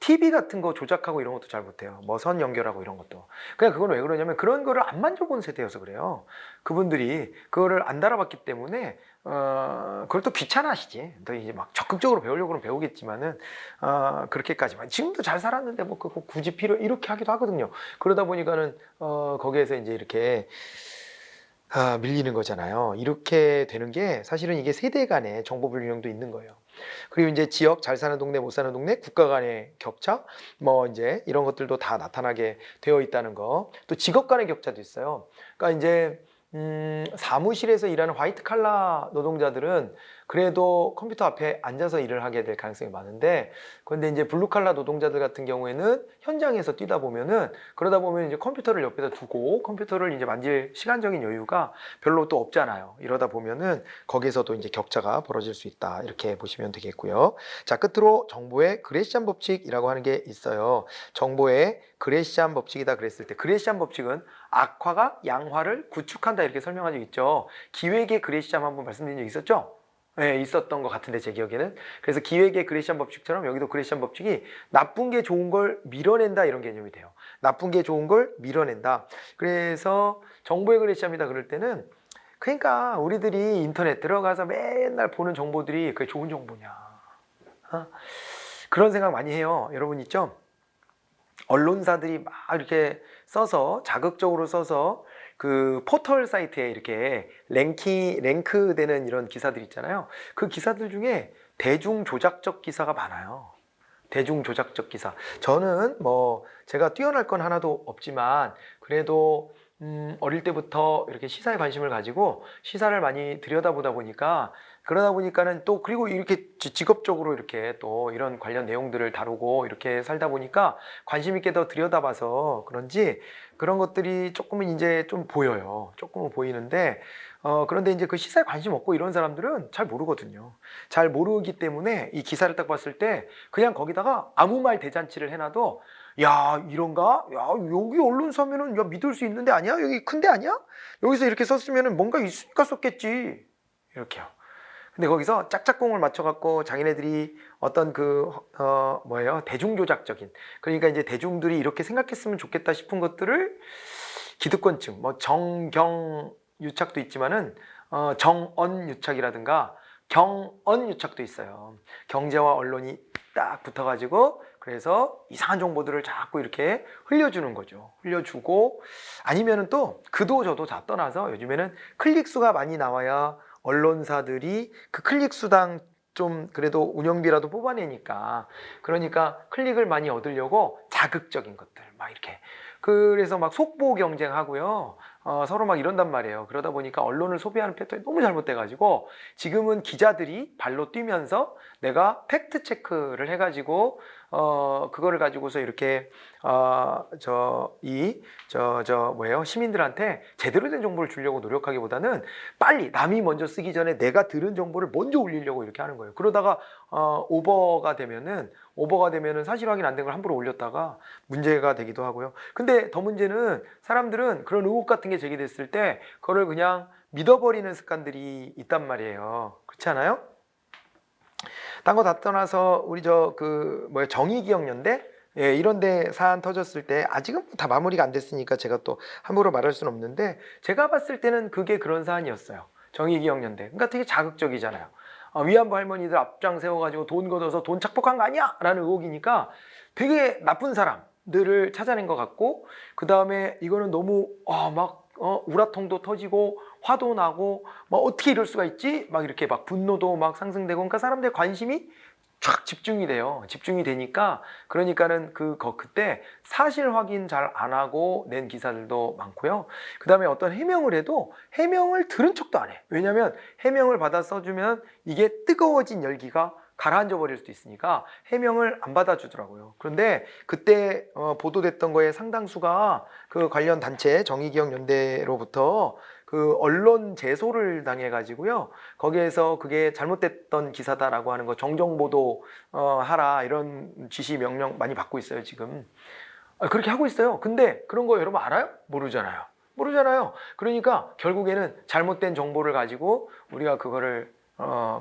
TV 같은 거 조작하고 이런 것도 잘 못해요. 뭐 선 연결하고 이런 것도. 그냥 그건 왜 그러냐면 그런 거를 안 만져본 세대여서 그래요. 그분들이 그거를 안 달아봤기 때문에 그걸 또 귀찮아하시지. 또 이제 막 적극적으로 배우려고 그러면 배우겠지만은 그렇게까지만. 지금도 잘 살았는데 뭐 그거 굳이 이렇게 하기도 하거든요. 그러다 보니까는 거기에서 이제 이렇게 밀리는 거잖아요. 이렇게 되는 게 사실은 이게 세대 간의 정보 불균형도 있는 거예요. 그리고 이제 지역, 잘 사는 동네, 못 사는 동네, 국가 간의 격차, 뭐 이제 이런 것들도 다 나타나게 되어 있다는 거. 또 직업 간의 격차도 있어요. 그러니까 이제 사무실에서 일하는 화이트 칼라 노동자들은 그래도 컴퓨터 앞에 앉아서 일을 하게 될 가능성이 많은데, 그런데 이제 블루 칼라 노동자들 같은 경우에는 현장에서 뛰다 보면은, 그러다 보면 이제 컴퓨터를 옆에다 두고 컴퓨터를 이제 만질 시간적인 여유가 별로 또 없잖아요. 이러다 보면은 거기서도 이제 격차가 벌어질 수 있다, 이렇게 보시면 되겠고요. 자, 끝으로 정보의 그레시안 법칙이라고 하는 게 있어요. 정보의 그레시안 법칙이다 그랬을 때, 그레시안 법칙은 악화가 양화를 구축한다 이렇게 설명한 적 있죠. 기획의 그레시안 한번 말씀드린 적 있었죠? 네, 있었던 것 같은데 제 기억에는. 그래서 기획의 그레시안 법칙처럼 여기도 그레시안 법칙이 나쁜 게 좋은 걸 밀어낸다 이런 개념이 돼요. 나쁜 게 좋은 걸 밀어낸다. 그래서 정보의 그레시안이다 그럴 때는, 그러니까 우리들이 인터넷 들어가서 맨날 보는 정보들이 그게 좋은 정보냐, 그런 생각 많이 해요. 여러분 있죠? 언론사들이 막 이렇게 자극적으로 써서 그 포털 사이트에 이렇게 랭크되는 이런 기사들 있잖아요. 그 기사들 중에 대중 조작적 기사가 많아요. 대중 조작적 기사. 저는 뭐 제가 뛰어날 건 하나도 없지만 그래도 어릴 때부터 이렇게 시사에 관심을 가지고 시사를 많이 들여다보다 보니까 그러다 보니까는 또 그리고 이렇게 직업적으로 이렇게 또 이런 관련 내용들을 다루고 이렇게 살다 보니까 관심 있게 더 들여다봐서 그런지 그런 것들이 조금은 이제 좀 보여요. 조금은 보이는데 그런데 이제 그 시사에 관심 없고 이런 사람들은 잘 모르거든요. 잘 모르기 때문에 이 기사를 딱 봤을 때 그냥 거기다가 아무 말 대잔치를 해놔도 야 이런가? 야 여기 언론사면은 야 믿을 수 있는 데 아니야? 여기 큰데 아니야? 여기서 이렇게 썼으면은 뭔가 있으니까 썼겠지. 이렇게요. 근데 거기서 짝짝꿍을 맞춰갖고 자기네들이 어떤 대중조작적인 그러니까 이제 대중들이 이렇게 생각했으면 좋겠다 싶은 것들을 기득권층 뭐 정경 유착도 있지만은 정언 유착이라든가 경언 유착도 있어요. 경제와 언론이 딱 붙어가지고 그래서 이상한 정보들을 자꾸 이렇게 흘려주는 거죠. 흘려주고 아니면은 또 그도 저도 다 떠나서 요즘에는 클릭 수가 많이 나와야 언론사들이 그 클릭 수당 좀 그래도 운영비라도 뽑아내니까 그러니까 클릭을 많이 얻으려고 자극적인 것들 막 이렇게 그래서 막 속보 경쟁하고요. 서로 막 이런단 말이에요. 그러다 보니까 언론을 소비하는 패턴이 너무 잘못돼가지고 지금은 기자들이 발로 뛰면서 내가 팩트 체크를 해가지고 그거를 가지고서 이렇게 시민들한테 제대로 된 정보를 주려고 노력하기보다는 빨리 남이 먼저 쓰기 전에 내가 들은 정보를 먼저 올리려고 이렇게 하는 거예요. 그러다가 오버가 되면은 사실 확인 안 된 걸 함부로 올렸다가 문제가 되기도 하고요. 근데 더 문제는 사람들은 그런 의혹 같은 게 제기됐을 때 그거를 그냥 믿어버리는 습관들이 있단 말이에요. 그렇지 않아요? 딴 거 다 떠나서 우리 정의기억연대 이런데 사안 터졌을 때 아직은 다 마무리가 안 됐으니까 제가 또 함부로 말할 수는 없는데 제가 봤을 때는 그게 그런 사안이었어요. 정의기억연대. 그러니까 되게 자극적이잖아요. 위안부 할머니들 앞장 세워가지고 돈 걷어서 돈 착복한 거 아니야? 라는 의혹이니까 되게 나쁜 사람들을 찾아낸 것 같고 그 다음에 이거는 너무 우라통도 터지고 화도 나고 뭐 어떻게 이럴 수가 있지? 막 이렇게 막 분노도 막 상승되고 그러니까 사람들의 관심이 쫙 집중이 돼요. 집중이 되니까 그러니까는 그때 사실 확인 잘 안 하고 낸 기사들도 많고요. 그 다음에 어떤 해명을 해도 해명을 들은 척도 안 해. 왜냐하면 해명을 받아 써주면 이게 뜨거워진 열기가 가라앉아 버릴 수도 있으니까 해명을 안 받아주더라고요. 그런데 그때 보도됐던 거에 상당수가 그 관련 단체 정의기억연대로부터 그 언론 제소를 당해가지고요. 거기에서 그게 잘못됐던 기사다라고 하는 거 정정보도 하라 이런 지시 명령 많이 받고 있어요 지금. 그렇게 하고 있어요. 근데 그런 거 여러분 알아요? 모르잖아요. 그러니까 결국에는 잘못된 정보를 가지고 우리가 그거를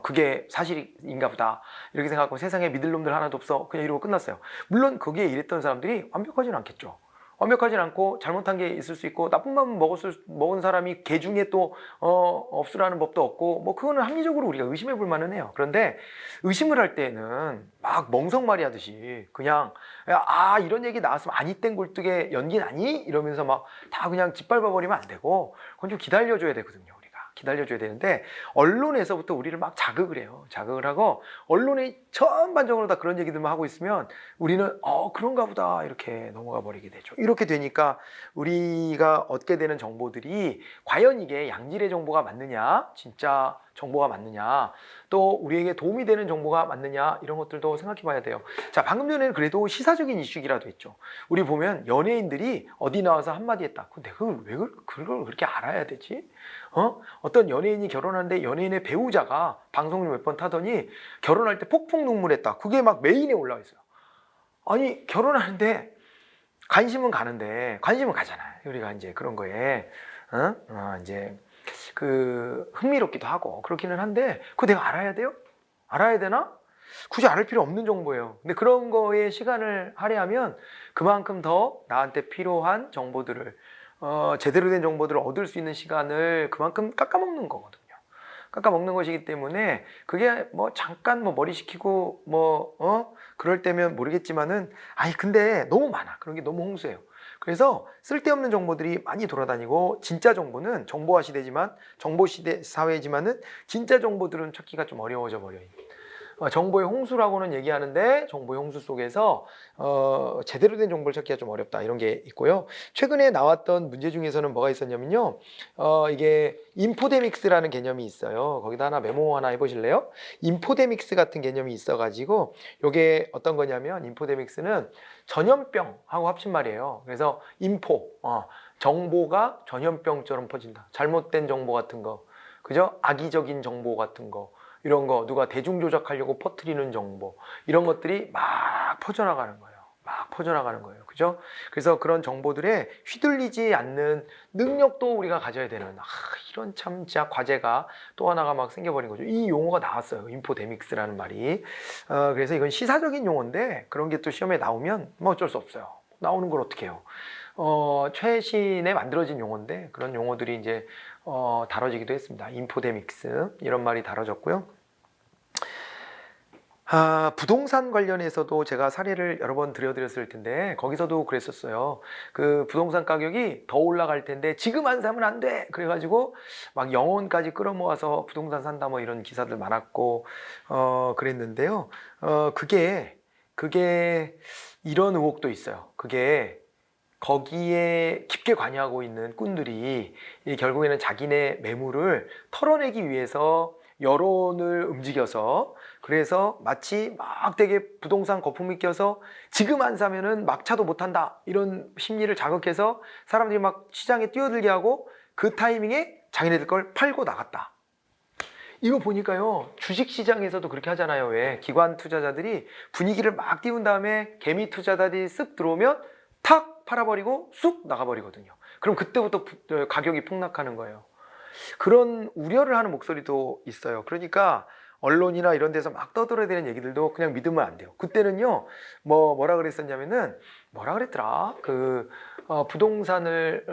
그게 사실인가 보다 이렇게 생각하고 세상에 믿을 놈들 하나도 없어 그냥 이러고 끝났어요. 물론 거기에 일했던 사람들이 완벽하진 않겠죠. 완벽하진 않고 잘못한 게 있을 수 있고 나쁜 마음 먹은 사람이 개 중에 또 없으라는 법도 없고 뭐 그거는 합리적으로 우리가 의심해 볼 만은 해요. 그런데 의심을 할 때는 막 멍석말이 하듯이 그냥 이런 얘기 나왔으면 아니 땡 굴뚝에 연기 나니? 이러면서 막 다 그냥 짓밟아 버리면 안 되고 그건 좀 기다려줘야 되거든요. 기다려줘야 되는데 언론에서부터 우리를 막 자극을 해요. 자극을 하고 언론이 전반적으로 다 그런 얘기들만 하고 있으면 우리는 그런가 보다 이렇게 넘어가 버리게 되죠. 이렇게 되니까 우리가 얻게 되는 정보들이 과연 이게 양질의 정보가 맞느냐 진짜 정보가 맞느냐 또 우리에게 도움이 되는 정보가 맞느냐 이런 것들도 생각해 봐야 돼요. 자 방금 전에는 그래도 시사적인 이슈기라도 했죠. 우리 보면 연예인들이 어디 나와서 한마디 했다. 내가 왜 그걸 그렇게 알아야 되지? 어떤 연예인이 결혼하는데 연예인의 배우자가 방송을 몇 번 타더니 결혼할 때 폭풍 눈물했다. 그게 막 메인에 올라와 있어요. 아니 결혼하는데 관심은 가잖아요. 우리가 이제 그런 거에 이제 흥미롭기도 하고 그렇기는 한데 그거 내가 알아야 돼요? 알아야 되나? 굳이 알을 필요 없는 정보예요. 근데 그런 거에 시간을 할애하면 그만큼 더 나한테 필요한 정보들을 제대로 된 정보들을 얻을 수 있는 시간을 그만큼 깎아먹는 거거든요. 깎아먹는 것이기 때문에 그게 뭐 잠깐 머리 식히고 그럴 때면 모르겠지만은 근데 너무 많아. 그런 게 너무 홍수예요. 그래서 쓸데없는 정보들이 많이 돌아다니고 진짜 정보는 정보 시대 사회지만은 진짜 정보들은 찾기가 좀 어려워져 버려요. 정보의 홍수라고는 얘기하는데 정보의 홍수 속에서 제대로 된 정보를 찾기가 좀 어렵다 이런 게 있고요. 최근에 나왔던 문제 중에서는 뭐가 있었냐면요. 이게 인포데믹스라는 개념이 있어요. 거기다 하나 메모 하나 해보실래요? 인포데믹스 같은 개념이 있어가지고 이게 어떤 거냐면 인포데믹스는 전염병하고 합친 말이에요. 그래서 정보가 전염병처럼 퍼진다. 잘못된 정보 같은 거, 그죠? 악의적인 정보 같은 거. 이런 거 누가 대중조작하려고 퍼뜨리는 정보 이런 것들이 막 퍼져나가는 거예요. 막 퍼져나가는 거예요. 그죠? 그래서 그런 정보들에 휘둘리지 않는 능력도 우리가 가져야 되는 이런 참 진짜 과제가 또 하나가 막 생겨버린 거죠. 이 용어가 나왔어요. 인포데믹스라는 말이. 그래서 이건 시사적인 용어인데 그런 게 또 시험에 나오면 뭐 어쩔 수 없어요. 나오는 걸 어떻게 해요? 최신에 만들어진 용어인데 그런 용어들이 이제 다뤄지기도 했습니다. 인포데믹스 이런 말이 다뤄졌고요. 부동산 관련해서도 제가 사례를 여러 번 들려드렸을 텐데 거기서도 그랬었어요. 그 부동산 가격이 더 올라갈 텐데 지금 안 사면 안 돼. 그래가지고 막 영혼까지 끌어모아서 부동산 산다 뭐 이런 기사들 많았고 그랬는데요. 그게 이런 의혹도 있어요. 그게 거기에 깊게 관여하고 있는 꾼들이 결국에는 자기네 매물을 털어내기 위해서 여론을 움직여서 그래서 마치 막 되게 부동산 거품이 껴서 지금 안 사면은 막차도 못 한다 이런 심리를 자극해서 사람들이 막 시장에 뛰어들게 하고 그 타이밍에 자기네들 걸 팔고 나갔다. 이거 보니까요 주식시장에서도 그렇게 하잖아요. 왜 기관 투자자들이 분위기를 막 띄운 다음에 개미 투자자들이 쓱 들어오면 탁 팔아버리고 쑥 나가버리거든요. 그럼 그때부터 가격이 폭락하는 거예요. 그런 우려를 하는 목소리도 있어요. 그러니까 언론이나 이런 데서 막 떠들어대는 얘기들도 그냥 믿으면 안 돼요. 그때는요 뭐라 그랬었냐면은 뭐라 그랬더라 부동산을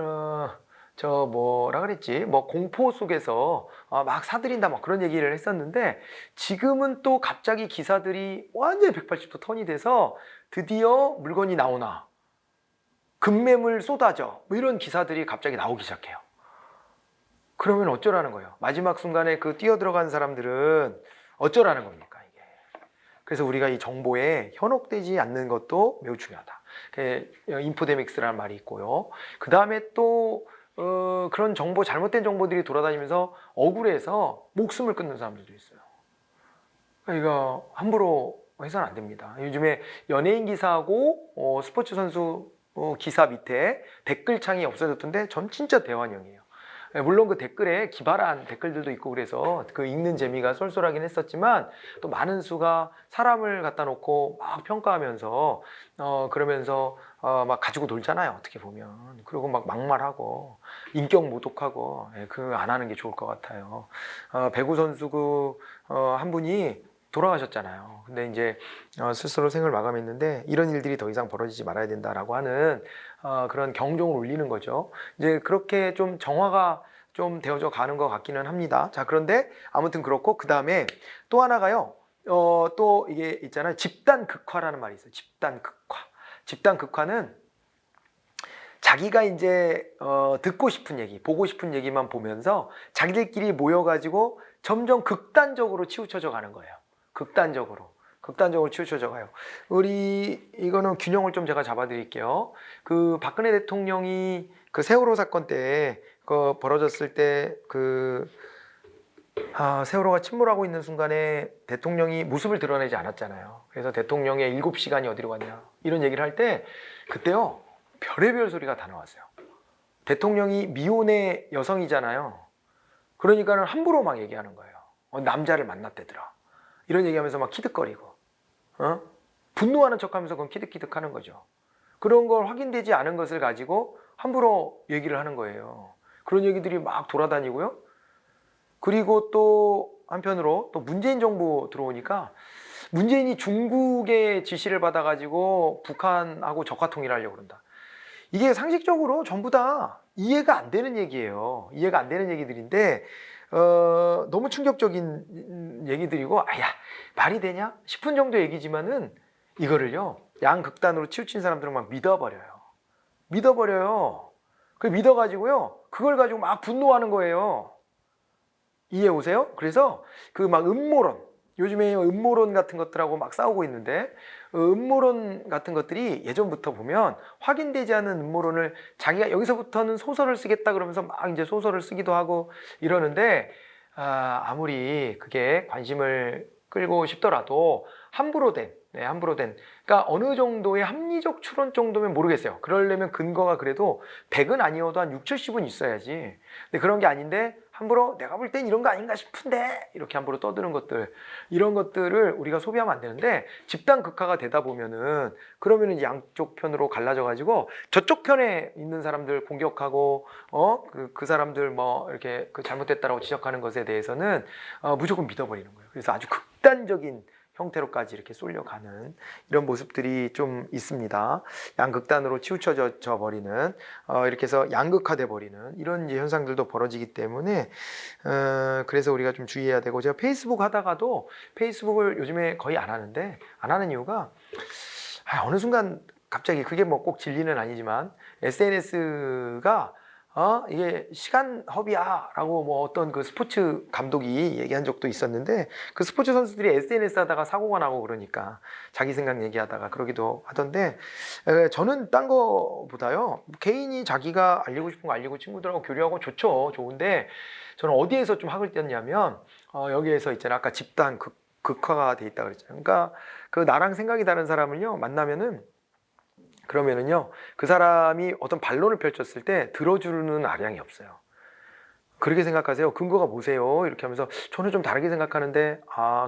뭐라 그랬지 뭐 공포 속에서 막 사들인다 막 그런 얘기를 했었는데 지금은 또 갑자기 기사들이 완전히 180도 턴이 돼서 드디어 물건이 나오나 급매물 쏟아져 뭐 이런 기사들이 갑자기 나오기 시작해요. 그러면 어쩌라는 거예요? 마지막 순간에 그 뛰어들어간 사람들은 어쩌라는 겁니까 이게? 그래서 우리가 이 정보에 현혹되지 않는 것도 매우 중요하다. 인포데믹스라는 말이 있고요. 그 다음에 또 그런 정보 잘못된 정보들이 돌아다니면서 억울해서 목숨을 끊는 사람들도 있어요. 그러니까 이거 함부로 해서는 안 됩니다. 요즘에 연예인 기사하고 스포츠 선수 기사 밑에 댓글창이 없어졌던데 전 진짜 대환영이에요. 물론 그 댓글에 기발한 댓글들도 있고 그래서 그 읽는 재미가 쏠쏠하긴 했었지만 또 많은 수가 사람을 갖다 놓고 막 평가하면서 그러면서 막 가지고 놀잖아요. 어떻게 보면. 그리고 막 막말하고 인격 모독하고 그 안 하는 게 좋을 것 같아요. 배구 선수 한 분이 돌아가셨잖아요. 근데 이제 스스로 생을 마감했는데 이런 일들이 더 이상 벌어지지 말아야 된다라고 하는 그런 경종을 울리는 거죠. 이제 그렇게 좀 정화가 좀 되어져 가는 것 같기는 합니다. 자, 그런데 아무튼 그렇고 그 다음에 또 하나가요. 또 이게 있잖아요. 집단 극화라는 말이 있어요. 집단 극화. 집단 극화는 자기가 이제 듣고 싶은 얘기, 보고 싶은 얘기만 보면서 자기들끼리 모여가지고 점점 극단적으로 치우쳐져 가는 거예요. 극단적으로 치우쳐져 가요. 이거는 균형을 좀 제가 잡아드릴게요. 그 박근혜 대통령이 그 세월호 사건 때 벌어졌을 때 세월호가 침몰하고 있는 순간에 대통령이 모습을 드러내지 않았잖아요. 그래서 대통령의 7시간이 어디로 갔냐 이런 얘기를 할 때 그때요 별의별 소리가 다 나왔어요. 대통령이 미혼의 여성이잖아요. 그러니까는 함부로 막 얘기하는 거예요. 남자를 만났대더라. 이런 얘기하면서 막 키득거리고, 분노하는 척하면서 그건 키득키득하는 거죠. 그런 걸 확인되지 않은 것을 가지고 함부로 얘기를 하는 거예요. 그런 얘기들이 막 돌아다니고요. 그리고 또 한편으로 또 문재인 정부 들어오니까 문재인이 중국의 지시를 받아가지고 북한하고 적화 통일하려고 그런다. 이게 상식적으로 전부 다 이해가 안 되는 얘기예요. 이해가 안 되는 얘기들인데 너무 충격적인 얘기들이고 말이 되냐 싶은 정도 얘기지만은 이거를요 양극단으로 치우친 사람들은 막 믿어버려요. 그 믿어가지고요 그걸 가지고 막 분노하는 거예요. 이해 오세요? 그래서 그 막 음모론 요즘에 음모론 같은 것들하고 막 싸우고 있는데 음모론 같은 것들이 예전부터 보면 확인되지 않은 음모론을 자기가 여기서부터는 소설을 쓰겠다 그러면서 막 이제 소설을 쓰기도 하고 이러는데 아무리 그게 관심을 끌고 싶더라도 함부로 된 그러니까 어느 정도의 합리적 추론 정도면 모르겠어요. 그러려면 근거가 그래도 100은 아니어도 한 6, 70은 있어야지. 근데 그런 게 아닌데 함부로 내가 볼 땐 이런 거 아닌가 싶은데 이렇게 함부로 떠드는 것들 이런 것들을 우리가 소비하면 안 되는데 집단 극화가 되다 보면은 그러면은 양쪽 편으로 갈라져 가지고 저쪽 편에 있는 사람들 공격하고 그 사람들 뭐 이렇게 그 잘못됐다라고 지적하는 것에 대해서는 무조건 믿어버리는 거예요. 그래서 아주 극단적인 형태로까지 이렇게 쏠려가는 이런 모습들이 좀 있습니다. 양극단으로 치우쳐져 버리는 이렇게 해서 양극화돼 버리는 이런 이제 현상들도 벌어지기 때문에 그래서 우리가 좀 주의해야 되고 제가 페이스북 하다가도 페이스북을 요즘에 거의 안 하는데 안 하는 이유가 어느 순간 갑자기 그게 뭐 꼭 진리는 아니지만 SNS가 이게 시간 허비야 라고 뭐 어떤 그 스포츠 감독이 얘기한 적도 있었는데 그 스포츠 선수들이 SNS 하다가 사고가 나고 그러니까 자기 생각 얘기하다가 그러기도 하던데 저는 딴 거보다요 개인이 자기가 알리고 싶은 거 알리고 친구들하고 교류하고 좋죠. 좋은데 저는 어디에서 좀 학을 띄었냐면 여기에서 있잖아요. 아까 집단 극화가 돼 있다 그랬잖아요. 그러니까 그 나랑 생각이 다른 사람을요 만나면은 그러면은요, 그 사람이 어떤 반론을 펼쳤을 때 들어주는 아량이 없어요. 그렇게 생각하세요? 근거가 뭐세요? 이렇게 하면서 저는 좀 다르게 생각하는데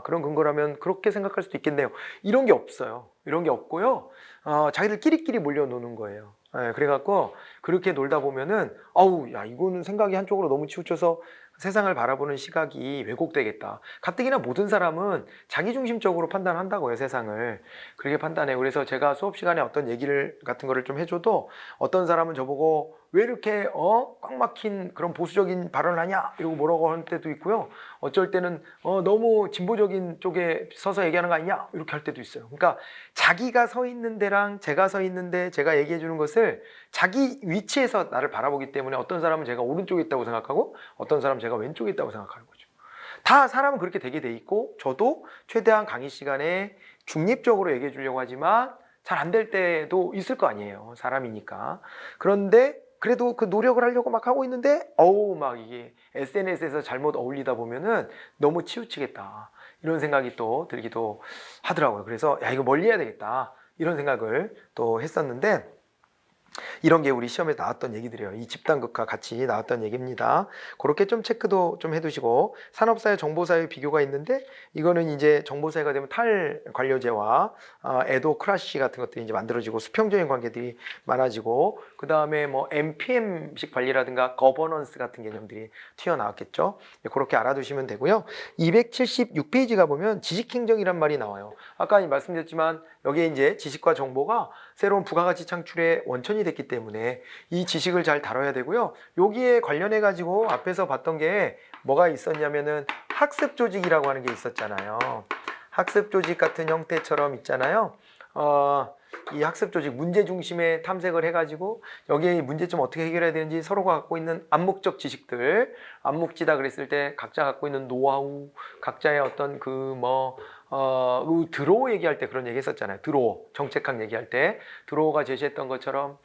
그런 근거라면 그렇게 생각할 수도 있겠네요. 이런 게 없어요. 이런 게 없고요. 자기들끼리끼리 몰려노는 거예요. 그래갖고 그렇게 놀다 보면은 야 이거는 생각이 한쪽으로 너무 치우쳐서 세상을 바라보는 시각이 왜곡되겠다. 가뜩이나 모든 사람은 자기중심적으로 판단한다고요, 세상을. 그렇게 판단해요. 그래서 제가 수업 시간에 어떤 얘기를 같은 거를 좀 해줘도 어떤 사람은 저보고 왜 이렇게 꽉 막힌 그런 보수적인 발언을 하냐 이러고 뭐라고 하는 때도 있고요. 어쩔 때는 너무 진보적인 쪽에 서서 얘기하는 거 아니냐 이렇게 할 때도 있어요. 그러니까 자기가 서 있는 데랑 제가 서 있는데 제가 얘기해 주는 것을 자기 위치에서 나를 바라보기 때문에 어떤 사람은 제가 오른쪽에 있다고 생각하고 어떤 사람은 제가 왼쪽에 있다고 생각하는 거죠. 다 사람은 그렇게 되게 돼 있고 저도 최대한 강의 시간에 중립적으로 얘기해 주려고 하지만 잘 안 될 때도 있을 거 아니에요. 사람이니까. 그런데 그래도 그 노력을 하려고 막 하고 있는데 막 이게 SNS에서 잘못 어울리다 보면은 너무 치우치겠다 이런 생각이 또 들기도 하더라고요. 그래서 야 이거 멀리 해야 되겠다 이런 생각을 또 했었는데 이런 게 우리 시험에 나왔던 얘기들이에요. 이 집단극화 같이 나왔던 얘기입니다. 그렇게 좀 체크도 좀 해두시고 산업사회, 정보사회 비교가 있는데 이거는 이제 정보사회가 되면 탈관료제와 에도크라시 같은 것들이 이제 만들어지고 수평적인 관계들이 많아지고 그 다음에 뭐 MPM식 관리라든가 거버넌스 같은 개념들이 튀어나왔겠죠. 그렇게 알아두시면 되고요. 276페이지 가보면 지식행정이란 말이 나와요. 아까 말씀드렸지만 여기에 이제 지식과 정보가 새로운 부가가치 창출의 원천이 됐기 때문에 이 지식을 잘 다뤄야 되고요. 여기에 관련해 가지고 앞에서 봤던 게 뭐가 있었냐면은 학습 조직이라고 하는 게 있었잖아요. 학습 조직 같은 형태처럼 있잖아요. 이 학습 조직 문제 중심에 탐색을 해가지고 여기에 문제점 어떻게 해결해야 되는지 서로가 갖고 있는 암묵적 지식들, 암묵지다 그랬을 때 각자 갖고 있는 노하우, 각자의 어떤 드로우 얘기할 때 그런 얘기 했었잖아요. 드로우, 정책학 얘기할 때 드로우가 제시했던 것처럼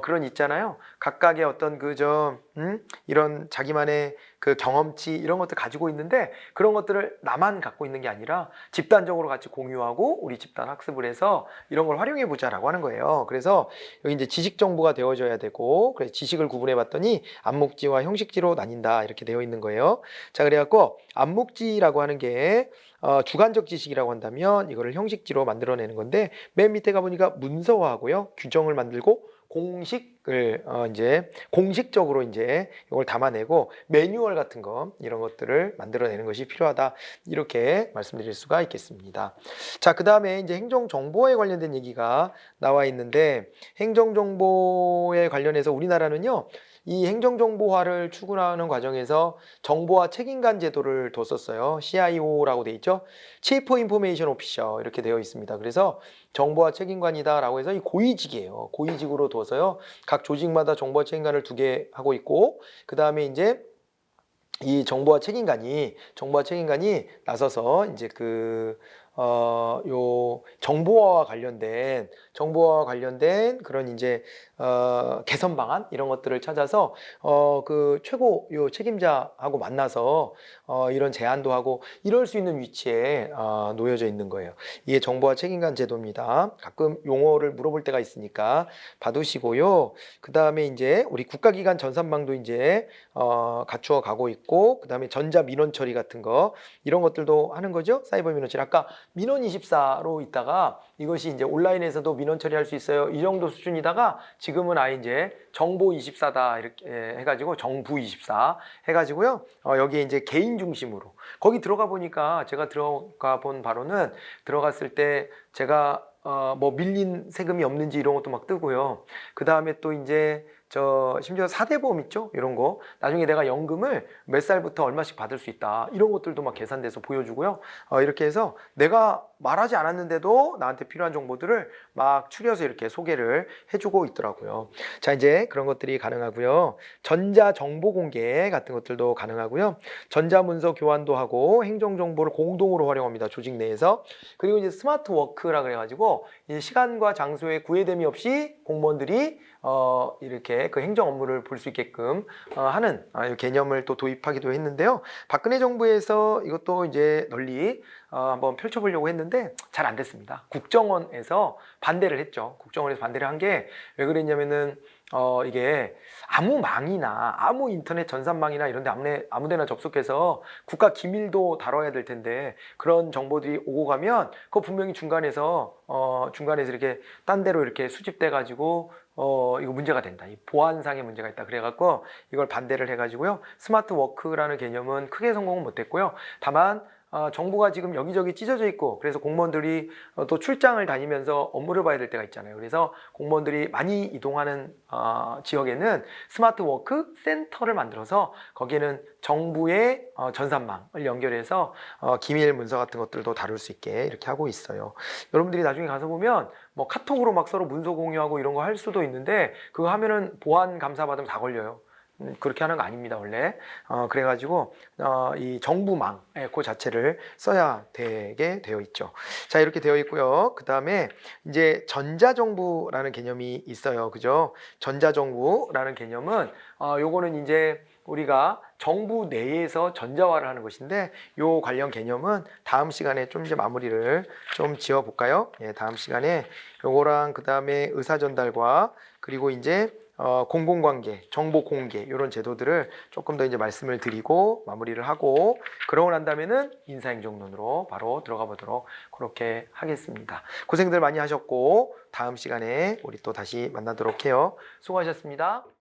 그런 있잖아요. 각각의 어떤 이런 자기만의 그 경험치 이런 것들 가지고 있는데 그런 것들을 나만 갖고 있는 게 아니라 집단적으로 같이 공유하고 우리 집단 학습을 해서 이런 걸 활용해 보자라고 하는 거예요. 그래서 여기 이제 지식 정보가 되어져야 되고 그래서 지식을 구분해 봤더니 암묵지와 형식지로 나뉜다 이렇게 되어 있는 거예요. 자, 그래갖고 암묵지라고 하는 게 주관적 지식이라고 한다면 이거를 형식지로 만들어내는 건데 맨 밑에 가보니까 문서화하고요. 규정을 만들고 공식을 이제 공식적으로 이제 이걸 담아내고 매뉴얼 같은 거 이런 것들을 만들어내는 것이 필요하다 이렇게 말씀드릴 수가 있겠습니다. 자, 그 다음에 이제 행정정보에 관련된 얘기가 나와 있는데 행정정보에 관련해서 우리나라는요 이 행정정보화를 추구하는 과정에서 정보화 책임관 제도를 뒀었어요. CIO라고 돼 있죠. Chief Information Officer 이렇게 되어 있습니다. 그래서 정보화 책임관이다라고 해서 이 고위직이에요. 고위직으로 둬서요. 각 조직마다 정보화 책임관을 두게 하고 있고 그 다음에 이제 이 정보화 책임관이 나서서 이제 요 정보화와 관련된 그런 이제 개선 방안 이런 것들을 찾아서 그 최고 요 책임자하고 만나서 이런 제안도 하고 이럴 수 있는 위치에 놓여져 있는 거예요. 이게 정보화 책임관 제도입니다. 가끔 용어를 물어볼 때가 있으니까 봐두시고요. 그 다음에 이제 우리 국가기관 전산망도 이제 갖추어 가고 있고, 그 다음에 전자 민원 처리 같은 거 이런 것들도 하는 거죠. 사이버 민원 처리. 아까 민원24로 있다가 이것이 이제 온라인에서도 민원 처리할 수 있어요. 이 정도 수준이다가 지금은 아예 이제 정보24다 이렇게 해가지고 정부24 해가지고요. 여기에 이제 개인 중심으로 거기 들어가 보니까 제가 들어가 본 바로는 들어갔을 때 제가 뭐 밀린 세금이 없는지 이런 것도 막 뜨고요. 그 다음에 또 이제 심지어 4대 보험 있죠? 이런 거. 나중에 내가 연금을 몇 살부터 얼마씩 받을 수 있다. 이런 것들도 막 계산돼서 보여주고요. 이렇게 해서 내가 말하지 않았는데도 나한테 필요한 정보들을 막 추려서 이렇게 소개를 해주고 있더라고요. 자, 이제 그런 것들이 가능하고요. 전자정보 공개 같은 것들도 가능하고요. 전자문서 교환도 하고 행정정보를 공동으로 활용합니다. 조직 내에서. 그리고 이제 스마트 워크라 그래가지고 이제 시간과 장소에 구애됨이 없이 공무원들이 이렇게 그 행정 업무를 볼 수 있게끔 하는 이 개념을 또 도입하기도 했는데요. 박근혜 정부에서 이것도 이제 널리 한번 펼쳐보려고 했는데 잘 안 됐습니다. 국정원에서 반대를 했죠. 국정원에서 반대를 한 게 왜 그랬냐면은 이게 아무 망이나 아무 인터넷 전산망이나 이런 데 아무 데나 접속해서 국가 기밀도 다뤄야 될 텐데 그런 정보들이 오고 가면 그거 분명히 중간에서 이렇게 딴 데로 이렇게 수집돼 가지고 이거 문제가 된다. 이 보안상의 문제가 있다. 그래갖고 이걸 반대를 해가지고요. 스마트 워크라는 개념은 크게 성공은 못했고요. 다만 정부가 지금 여기저기 찢어져 있고 그래서 공무원들이 또 출장을 다니면서 업무를 봐야 될 때가 있잖아요. 그래서 공무원들이 많이 이동하는 지역에는 스마트 워크 센터를 만들어서 거기에는 정부의 전산망을 연결해서 기밀 문서 같은 것들도 다룰 수 있게 이렇게 하고 있어요. 여러분들이 나중에 가서 보면 뭐 카톡으로 막 서로 문서 공유하고 이런 거 할 수도 있는데 그거 하면은 보안 감사 받으면 다 걸려요. 그렇게 하는 거 아닙니다, 원래. 그래가지고 이 정부망 그 자체를 써야 되게 되어 있죠. 자, 이렇게 되어 있고요. 그 다음에 이제 전자정부라는 개념이 있어요, 그죠? 전자정부라는 개념은 요거는 이제 우리가 정부 내에서 전자화를 하는 것인데 요 관련 개념은 다음 시간에 좀 이제 마무리를 좀 지어 볼까요? 예, 다음 시간에 요거랑 그 다음에 의사 전달과 그리고 이제 공공관계, 정보 공개 이런 제도들을 조금 더 이제 말씀을 드리고 마무리를 하고 그러고 난 다음에는 인사행정론으로 바로 들어가 보도록 그렇게 하겠습니다. 고생들 많이 하셨고 다음 시간에 우리 또 다시 만나도록 해요. 수고하셨습니다.